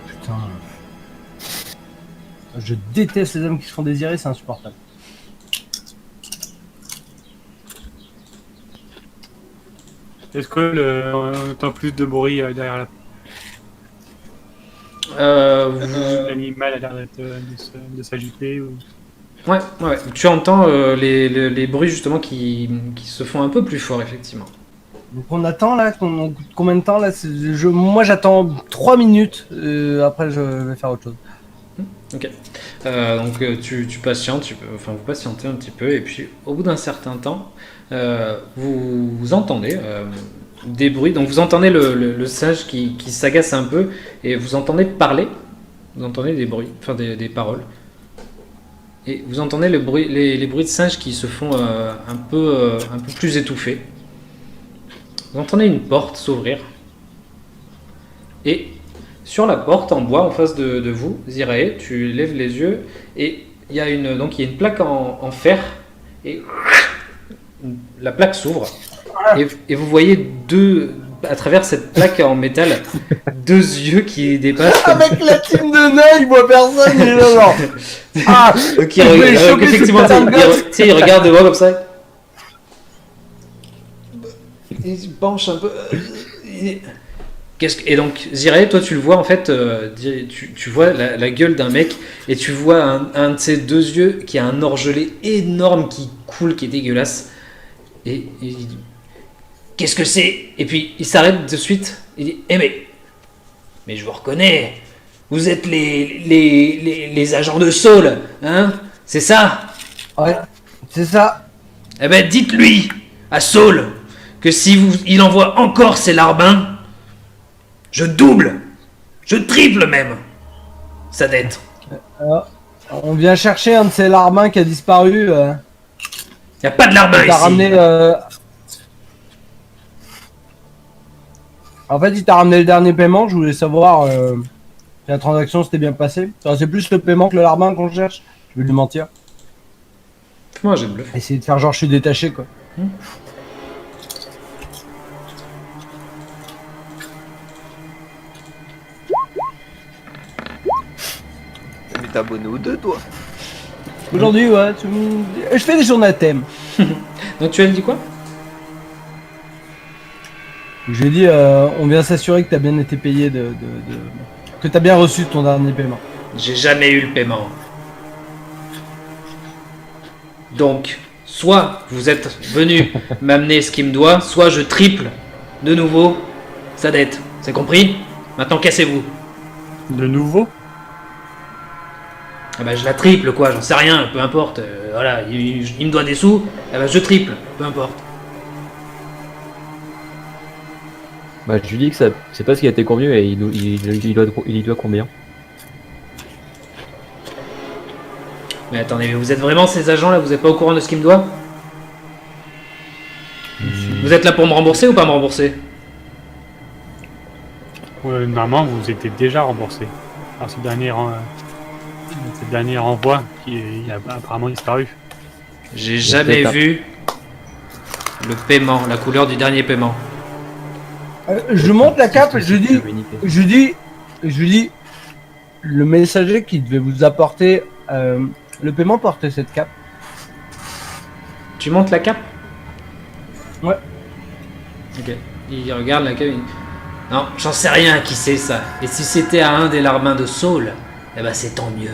Putain. Je déteste les hommes qui se font désirer, c'est insupportable. Est-ce que on entend plus de bruit derrière la l'animal a l'air de s'agiter ou... Ouais. Tu entends les bruits justement qui se font un peu plus fort, effectivement. Donc on attend là, combien de temps là? Moi j'attends 3 minutes, après je vais faire autre chose. Ok. Donc tu patientes, vous patientez un petit peu, et puis au bout d'un certain temps, vous entendez des bruits. Donc vous entendez le singe qui s'agace un peu, et vous entendez parler. Vous entendez des bruits, enfin des paroles. Et vous entendez les bruits de singes qui se font un peu plus étouffés. Vous entendez une porte s'ouvrir. Et sur la porte en bois en face de vous, Zirae, tu lèves les yeux et il y a une plaque en fer et la plaque s'ouvre et vous voyez à travers cette plaque en métal deux yeux qui dépassent. Avec la team de nains, moi personne, il est là genre. Ah, Donc effectivement, il regarde devant comme ça. Il se penche un peu. Et donc, Zirae, toi tu le vois en fait, tu vois la gueule d'un mec et tu vois un de ses deux yeux qui a un orgelet énorme qui coule, qui est dégueulasse. Et il dit qu'est-ce que c'est? Et puis il s'arrête de suite. Il dit mais je vous reconnais. Vous êtes les agents de Saul, hein? C'est ça? Ouais, c'est ça. Eh ben dites-lui à Saul que il envoie encore ses larbins, je triple même sa dette. On vient chercher un de ces larbins qui a disparu. Y a pas de larbin Il t'a ici. ramené. En fait, il t'a ramené le dernier paiement. Je voulais savoir si la transaction s'était bien passée. Enfin, c'est plus le paiement que le larbin qu'on cherche. Je vais lui mentir. Fais-moi un jet de bluff. Essayer de faire genre je suis détaché quoi. Mais t'es abonné aux deux, toi. Aujourd'hui, ouais. Je fais des journées à thème. Donc tu as dit quoi? Je lui ai dit, on vient s'assurer que t'as bien été payé que t'as bien reçu ton dernier paiement. J'ai jamais eu le paiement. Donc, soit vous êtes venu m'amener ce qu'il me doit, soit je triple de nouveau sa dette. C'est compris? Maintenant, cassez-vous. De nouveau? Ah bah, je la triple, quoi, j'en sais rien, peu importe. Voilà, il me doit des sous, ah bah, je triple, peu importe. Bah, je lui dis que ça, c'est pas ce qui a été convenu et il doit combien? Mais attendez, vous êtes vraiment ces agents là, vous êtes pas au courant de ce qu'il me doit? Vous êtes là pour me rembourser ou pas me rembourser? Normalement, vous étiez déjà remboursé. Alors, ce dernier renvoi qui a apparemment disparu. J'ai jamais vu le paiement, la couleur du dernier paiement. Je monte la cape et je lui dis, le messager qui devait vous apporter le paiement portait cette cape. Tu montes la cape? Ouais. Ok. Il regarde la cape. Non, j'en sais rien qui c'est ça. Et si c'était à un des larbins de Saul, eh ben c'est tant mieux.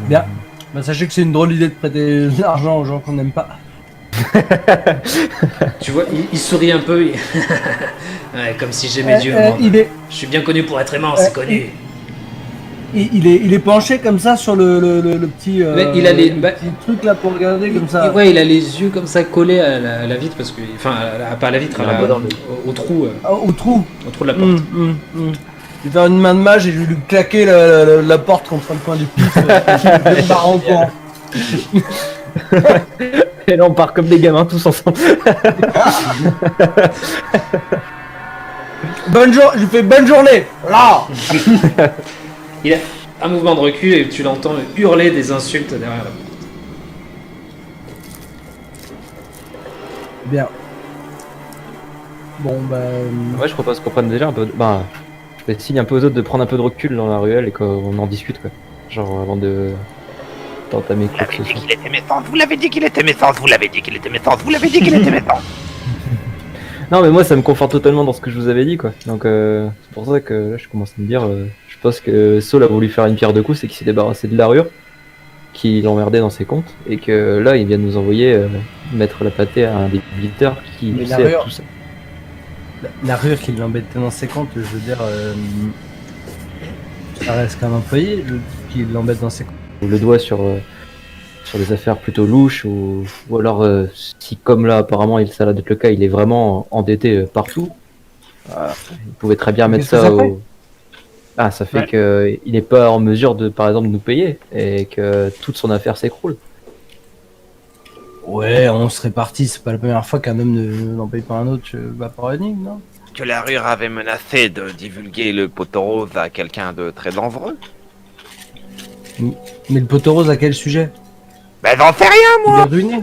Bien. Bah, sachez que c'est une drôle idée de prêter de l'argent aux gens qu'on n'aime pas. Tu vois, il sourit un peu. Ouais, comme si j'aimais Dieu. Moi. Je suis bien connu pour être aimant, c'est connu. Il est penché comme ça sur le petit, il a les, petit truc là pour regarder comme ça. Ouais, il a les yeux comme ça collés à la vitre parce que, enfin, pas à la vitre, au trou. Au trou. Au trou de la porte. Il va faire une main de mage et je vais lui claquer la porte contre le coin du pif. Je barre en courant. Et là on part comme des gamins tous ensemble. Je fais bonne journée. Là. Il a un mouvement de recul et tu l'entends hurler des insultes derrière la porte. Bien. Bon bah. Moi je propose qu'on prenne déjà un peu de... Bah, je signe un peu aux autres de prendre un peu de recul dans la ruelle et qu'on en discute quoi. Genre avant de d'entamer quoi que ce soit. Vous l'avez dit qu'il était méchant, vous l'avez dit qu'il était méchant, vous l'avez dit qu'il était méchant. Non mais moi ça me conforte totalement dans ce que je vous avais dit quoi. Donc c'est pour ça que là je commence à me dire, je pense que Saul a voulu faire une pierre deux coups, c'est qu'il s'est débarrassé de l'arure qui l'emmerdait dans ses comptes et que là il vient de nous envoyer mettre la pâtée à un débiteur qui Mais sait l'arure- tout ça. L'arure qui l'embêtait dans ses comptes, je veux dire, ça reste qu'un employé qui l'embête dans ses comptes. Le doigt sur des affaires plutôt louches ou alors si comme là apparemment ça a d'être le cas, il est vraiment endetté partout. Il pouvait très bien mettre Qu'est-ce que ça ça au... Ah, ça fait Ouais. que il n'est pas en mesure de par exemple nous payer et que toute son affaire s'écroule. Ouais, on se répartit, c'est pas la première fois qu'un homme n'en paye pas un autre par énigme, non? Que la rue avait menacé de divulguer le poteau rose à quelqu'un de très dangereux. Mais le poteau rose à quel sujet? Ben j'en sais rien Il moi. est ruiné.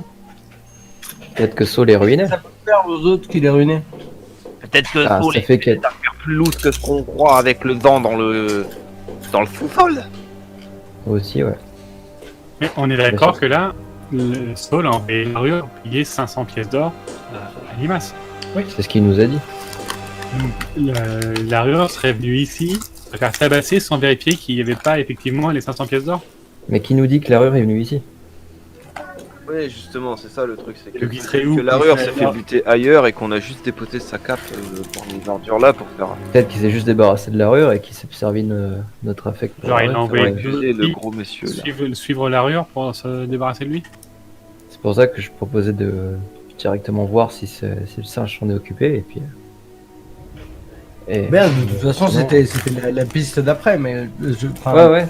Peut-être que Saul est ruiné. Ça peut faire aux autres qu'il est ruiné. Peut-être que Ah, Saul ça est fait que une affaire plus loose que ce qu'on croit avec le dent dans le sous-sol. aussi ouais. Mais on est d'accord que là, le Saul a envoyé l'arure pour payer 500 pièces d'or à Limas. C'est ce qu'il nous a dit. Donc, l'arure serait venu ici, se faire tabasser sans vérifier qu'il n'y avait pas effectivement les 500 pièces d'or. Mais qui nous dit que l'arure est venue ici? Ouais, justement, c'est ça le truc, c'est Le guide serait où? que l'arure s'est fait buter ailleurs et qu'on a juste déposé sa cape pour les ordures là pour faire Peut-être qu'il s'est juste débarrassé de l'arure et qu'il s'est servi de notre affect. pour Genre, il l'arure, a envoyé c'est que- vrai. accuser le gros monsieur là. suivre l'arure pour se débarrasser de lui. C'est pour ça que je proposais de directement voir si le singe s'en est occupé et puis. Merde, de toute façon, Non. c'était la piste d'après, mais Ouais.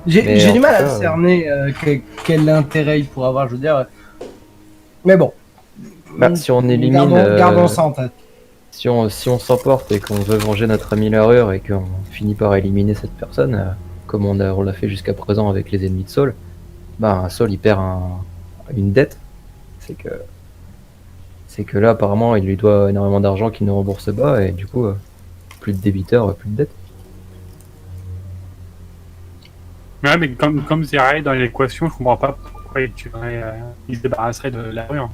j'ai Mais du en mal tout à cas, cerner quel intérêt il pourrait avoir, je veux dire. Mais bon. Bah, si on élimine, Gardons ça en tête. si on s'emporte et qu'on veut venger notre ami l'arure et qu'on finit par éliminer cette personne, comme on l'a fait jusqu'à présent avec les ennemis de Saul, bah Saul il perd une dette. C'est que là apparemment il lui doit énormément d'argent qu'il ne rembourse pas et du coup plus de débiteurs, plus de dettes. Ouais, mais comme c'est arrêté dans l'équation, je comprends pas pourquoi il se débarrasserait de l'arure.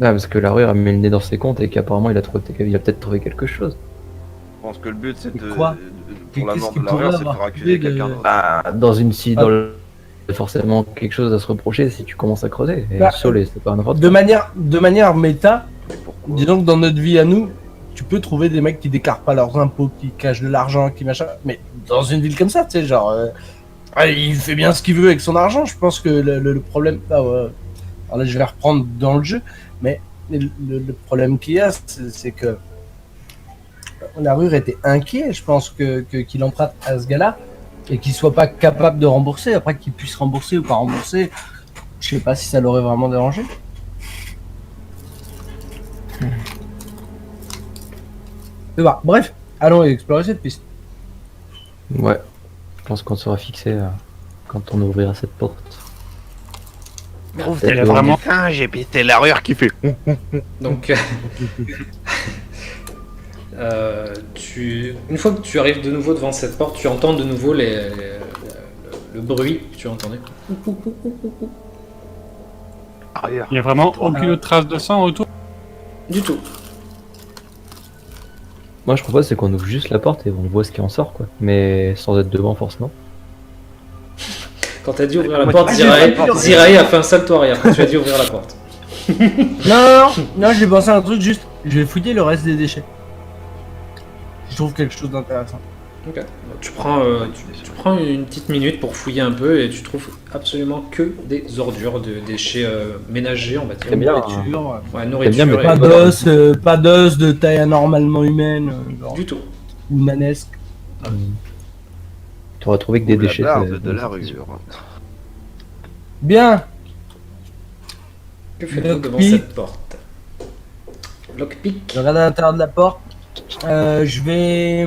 Ah, parce que l'arure a mis le nez dans ses comptes et qu'apparemment il a peut-être trouvé quelque chose. pense que le but c'est de, Quoi pour la Qu'est-ce mort qui de l'armure, pourrait c'est de avoir faire accuser tué quelqu'un de- d'autre. Bah, dans une si dans le... c'est forcément quelque chose à se reprocher si tu commences à creuser. Et Bah, Saul, c'est pas n'importe De quoi. manière méta, Mais pourquoi disons que dans notre vie à nous, tu peux trouver des mecs qui déclarent pas leurs impôts, qui cachent de l'argent, qui machin. Mais dans une ville comme ça, tu sais, genre, il fait bien ce qu'il veut avec son argent. Je pense que le problème, ah ouais, alors là je vais reprendre dans le jeu, mais le problème qu'il y a, c'est que Larure était inquiet, je pense qu'il emprunte à ce gars-là et qu'il soit pas capable de rembourser. Après qu'il puisse rembourser ou pas rembourser, je sais pas si ça l'aurait vraiment dérangé. Mais bah, bref, allons explorer cette piste. Ouais. Je pense qu'on sera fixé quand on ouvrira cette porte. Trouve Elle a vraiment- putain, j'ai pété l'armure qui fait. Donc, une fois que tu arrives de nouveau devant cette porte, tu entends de nouveau le bruit que tu entendais. Arrière. Il y a vraiment aucune autre trace de sang autour. Du tout. Moi, je propose c'est qu'on ouvre juste la porte et on voit ce qui en sort, quoi. Mais sans être devant, forcément. Quand t'as dit ouvrir la Moi, porte, tu- Ziraï a fait un salto arrière quand tu as dit ouvrir la porte. Non, j'ai pensé à un truc juste. Je vais fouiller le reste des déchets. Je trouve quelque chose d'intéressant. Ok. Tu prends une petite minute pour fouiller un peu et tu trouves absolument que des ordures, de déchets ménagers, on va dire. Très bien. Nourriture, Ouais, nourriture. bien, mais et- pas d'os de taille anormalement humaine, genre, Du tout. ou humanesque. Tu auras trouvé que des Ou la déchets. barbe c'est- de la c'est sûr. rue. Bien. Que faites-vous devant Lockpick. cette porte? Lockpick. Je regarde à l'intérieur de la porte. Je vais.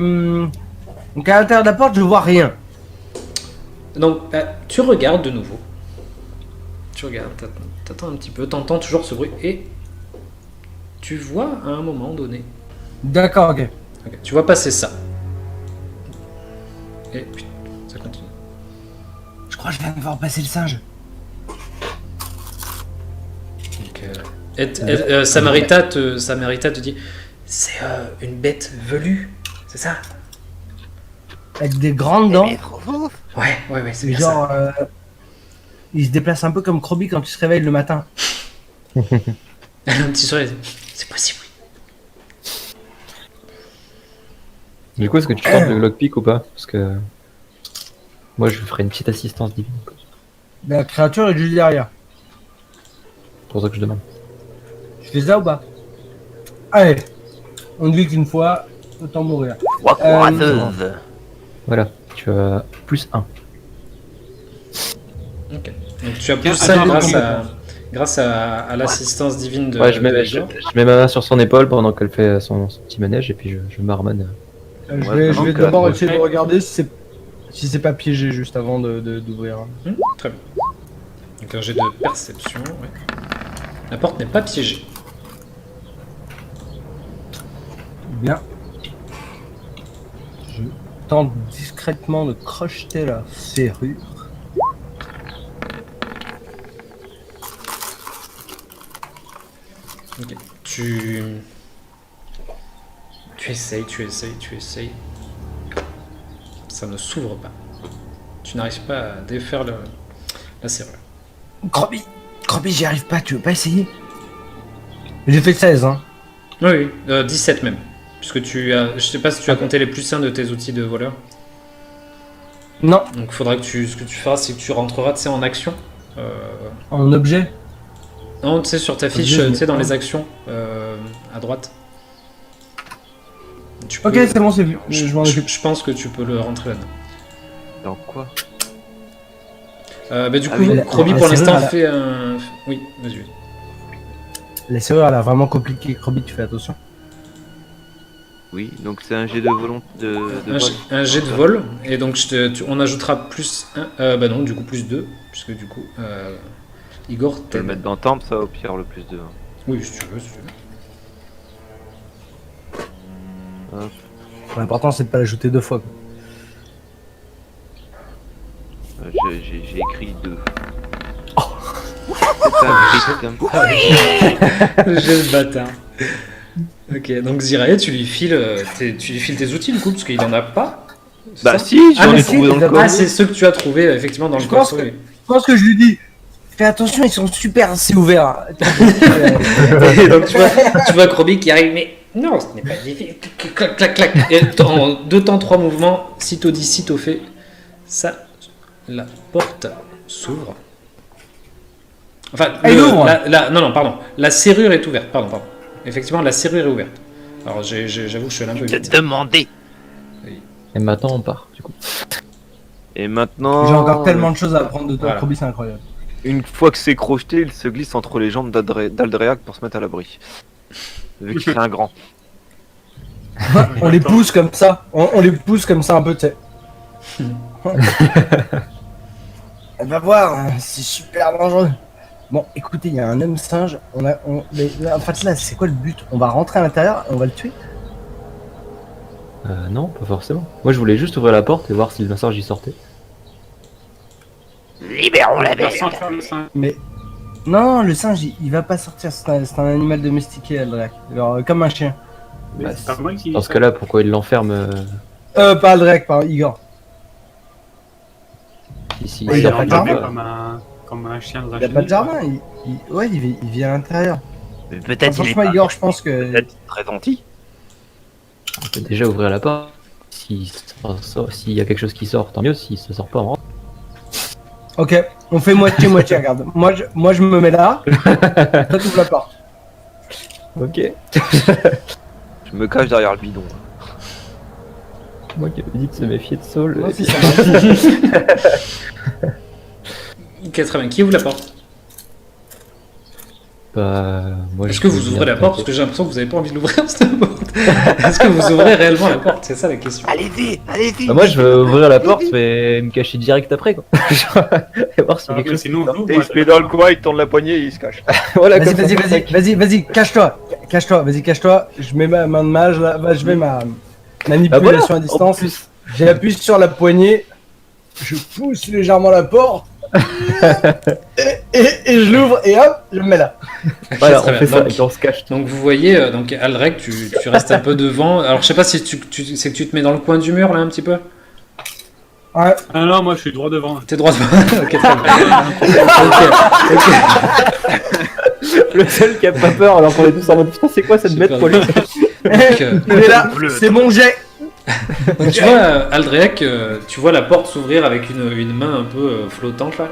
Donc à l'intérieur de la porte, je vois rien. Donc, tu regardes de nouveau. Tu regardes, t'attends un petit peu, t'entends toujours ce bruit et tu vois à un moment donné. D'accord, ok. Ok, tu vois passer ça. Et putain, ça continue. Je crois que je viens de voir passer le singe. Donc, Samarita te dit c'est une bête velue, c'est ça? Avec des grandes dents. Mais trop faux. Ouais, c'est bien Genre, ça. il se déplace un peu comme Krobi quand tu se réveilles le matin. Un petit sourire, c'est possible. Du coup, est-ce que tu portes le lockpick ou pas? Parce que. Moi, je lui ferai une petite assistance divine. quoi. La créature est juste derrière. C'est pour ça que je demande. Je fais ça ou pas? Allez. On ne vit qu'une fois, autant mourir. Courageuse. Voilà, tu as plus 1. Ok. Donc tu as Tiens, plus ça attends, grâce à l'assistance divine de. Ouais, je de mets, Igor. je mets ma main sur son épaule pendant qu'elle fait son petit manège et puis je marmonne. Je Ouais, vais pendant que- d'abord ouais. essayer de regarder si c'est pas piégé juste avant d'ouvrir. Très bien. Donc un jet de perception. Ouais. La porte n'est pas piégée. Bien. Je tente discrètement de crocheter la serrure. Ok. Tu essayes. Ça ne s'ouvre pas. Tu n'arrives pas à défaire la serrure. Krobi, j'y arrive pas, tu veux pas essayer? J'ai fait 16, hein. Oui, 17 même. Puisque je sais pas si tu as compté les plus 1 de tes outils de voleur. Non, Donc faudra que ce que tu feras, c'est que tu rentreras, tu sais, en action. en objet. Non, tu sais, sur ta fiche, tu sais, dans les actions, à droite. Tu Ok, peux- c'est bon, c'est vu. Je m'en occupe. je pense que tu peux le rentrer là-dedans. Dans quoi? Du coup, Ah oui, Krobi la pour l'instant serrure, fait un. Oui, vas-y. La serrure, elle a vraiment compliqué. Krobi, tu fais attention. Oui, donc c'est un jet de volonté de vol. Un jet de vol, et donc on ajoutera plus 1. Bah non, du coup, plus 2, puisque du coup, Igor Tu peux le t'aide. mettre dans temple, ça au pire le plus de. Oui, si tu veux, si tu veux. Hop. L'important, c'est de pas l'ajouter 2 fois. Quoi. J'ai écrit 2. C'est un crit comme ça. Le jet de bâtard. Ok, donc Zirae, tu lui files tes outils du coup, parce qu'il en a pas. c'est Bah ça si, j'en mais ai si, trouvé dans le t'as coffre. Ah, c'est ceux que tu as trouvés effectivement dans le Je pense coffre. que- Je pense que je lui dis, fais attention, ils sont super, c'est ouvert. Et donc tu vois Krobi qui arrive, mais non, ce n'est pas difficile. Clac, clac, clac. Et en 2 temps, 3 mouvements, sitôt dit, sitôt fait, ça, la porte s'ouvre. Enfin, Elle ouvre. non, pardon. La serrure est ouverte, pardon. Effectivement, la serrure est ouverte. Alors j'avoue que je suis allé un peu Je vite. te demandais. Et maintenant, on part, du coup. Et maintenant, J'ai encore tellement de choses à apprendre de toi, Voilà. Krobi, c'est incroyable. une fois que c'est crocheté, il se glisse entre les jambes d'Aldreac pour se mettre à l'abri. Vu qu'il fait un grand. On les pousse comme ça, on les pousse comme ça un peu, tu sais. Elle va voir, hein, c'est super dangereux. Bon, écoutez, il y a un homme singe. En fait, là, c'est quoi le but? On va rentrer à l'intérieur et on va le tuer? Non, pas forcément. Moi, je voulais juste ouvrir la porte et voir si le singe y sortait. Libérons la bête. Sans faire le singe. Mais non, le singe, il va pas sortir. C'est un animal domestiqué, Aldrak. Alors, comme un chien. Mais Bah, c'est pas moi qui. Dans ce cas-là, pourquoi il l'enferme Pas Aldrak, pardon, Igor. ici Ouais, il a est pas de enfermé jardin. comme un chien dans un Il a pas de jardin. Ouais, il vit à l'intérieur. Mais peut-être il est Franchement, pas- Igor, je pense que. peut-être très gentil. On peut déjà ouvrir la porte. S'il y a quelque chose qui sort, tant mieux. Si ça sort pas, on rentre. Ok, on fait moitié-moitié, regarde. Moi, je me mets là. Toi, t'ouvres la porte. Ok. Je me cache derrière le bidon. Moi qui avais dit de se méfier de Saul. Moi et aussi, puis- ça marche. Ok, très bien. Qui ouvre la porte? Bah, moi, Est-ce je que veux vous bien ouvrez la porte? Parce que j'ai l'impression que vous n'avez pas envie de l'ouvrir cette porte. Est-ce que vous ouvrez réellement la porte? C'est ça la question. Allez-y, allez-y. Bah, moi, je veux ouvrir la porte et me cacher direct après, quoi. et voir s'il y a quelque chose. Sinon, Et il se met dans le coin, il tourne la poignée et il se cache. Voilà, Vas-y, comme ça. vas-y, cache-toi. Vas-y, cache-toi. Je mets ma main de mage là. Je mets ma Bah, manipulation voilà, à distance. en plus. J'appuie sur la poignée. Je pousse légèrement la porte. et je l'ouvre et hop, je me mets là. Voilà, Très on bien. fait ça Donc- et on se cache. Donc vous voyez, donc Aldrek, tu restes un peu devant. Alors je sais pas si c'est que tu te mets dans le coin du mur là un petit peu. Ouais. Ah non, moi je suis droit devant. T'es droit devant. Ok, très bien. Ok. Le seul qui a pas peur alors qu'on est tous en mode putain, c'est quoi cette bête Super. poilue? Donc, Il est là. C'est mon jet. donc, tu vois, Aldrek, tu vois la porte s'ouvrir avec une main un peu flottante là.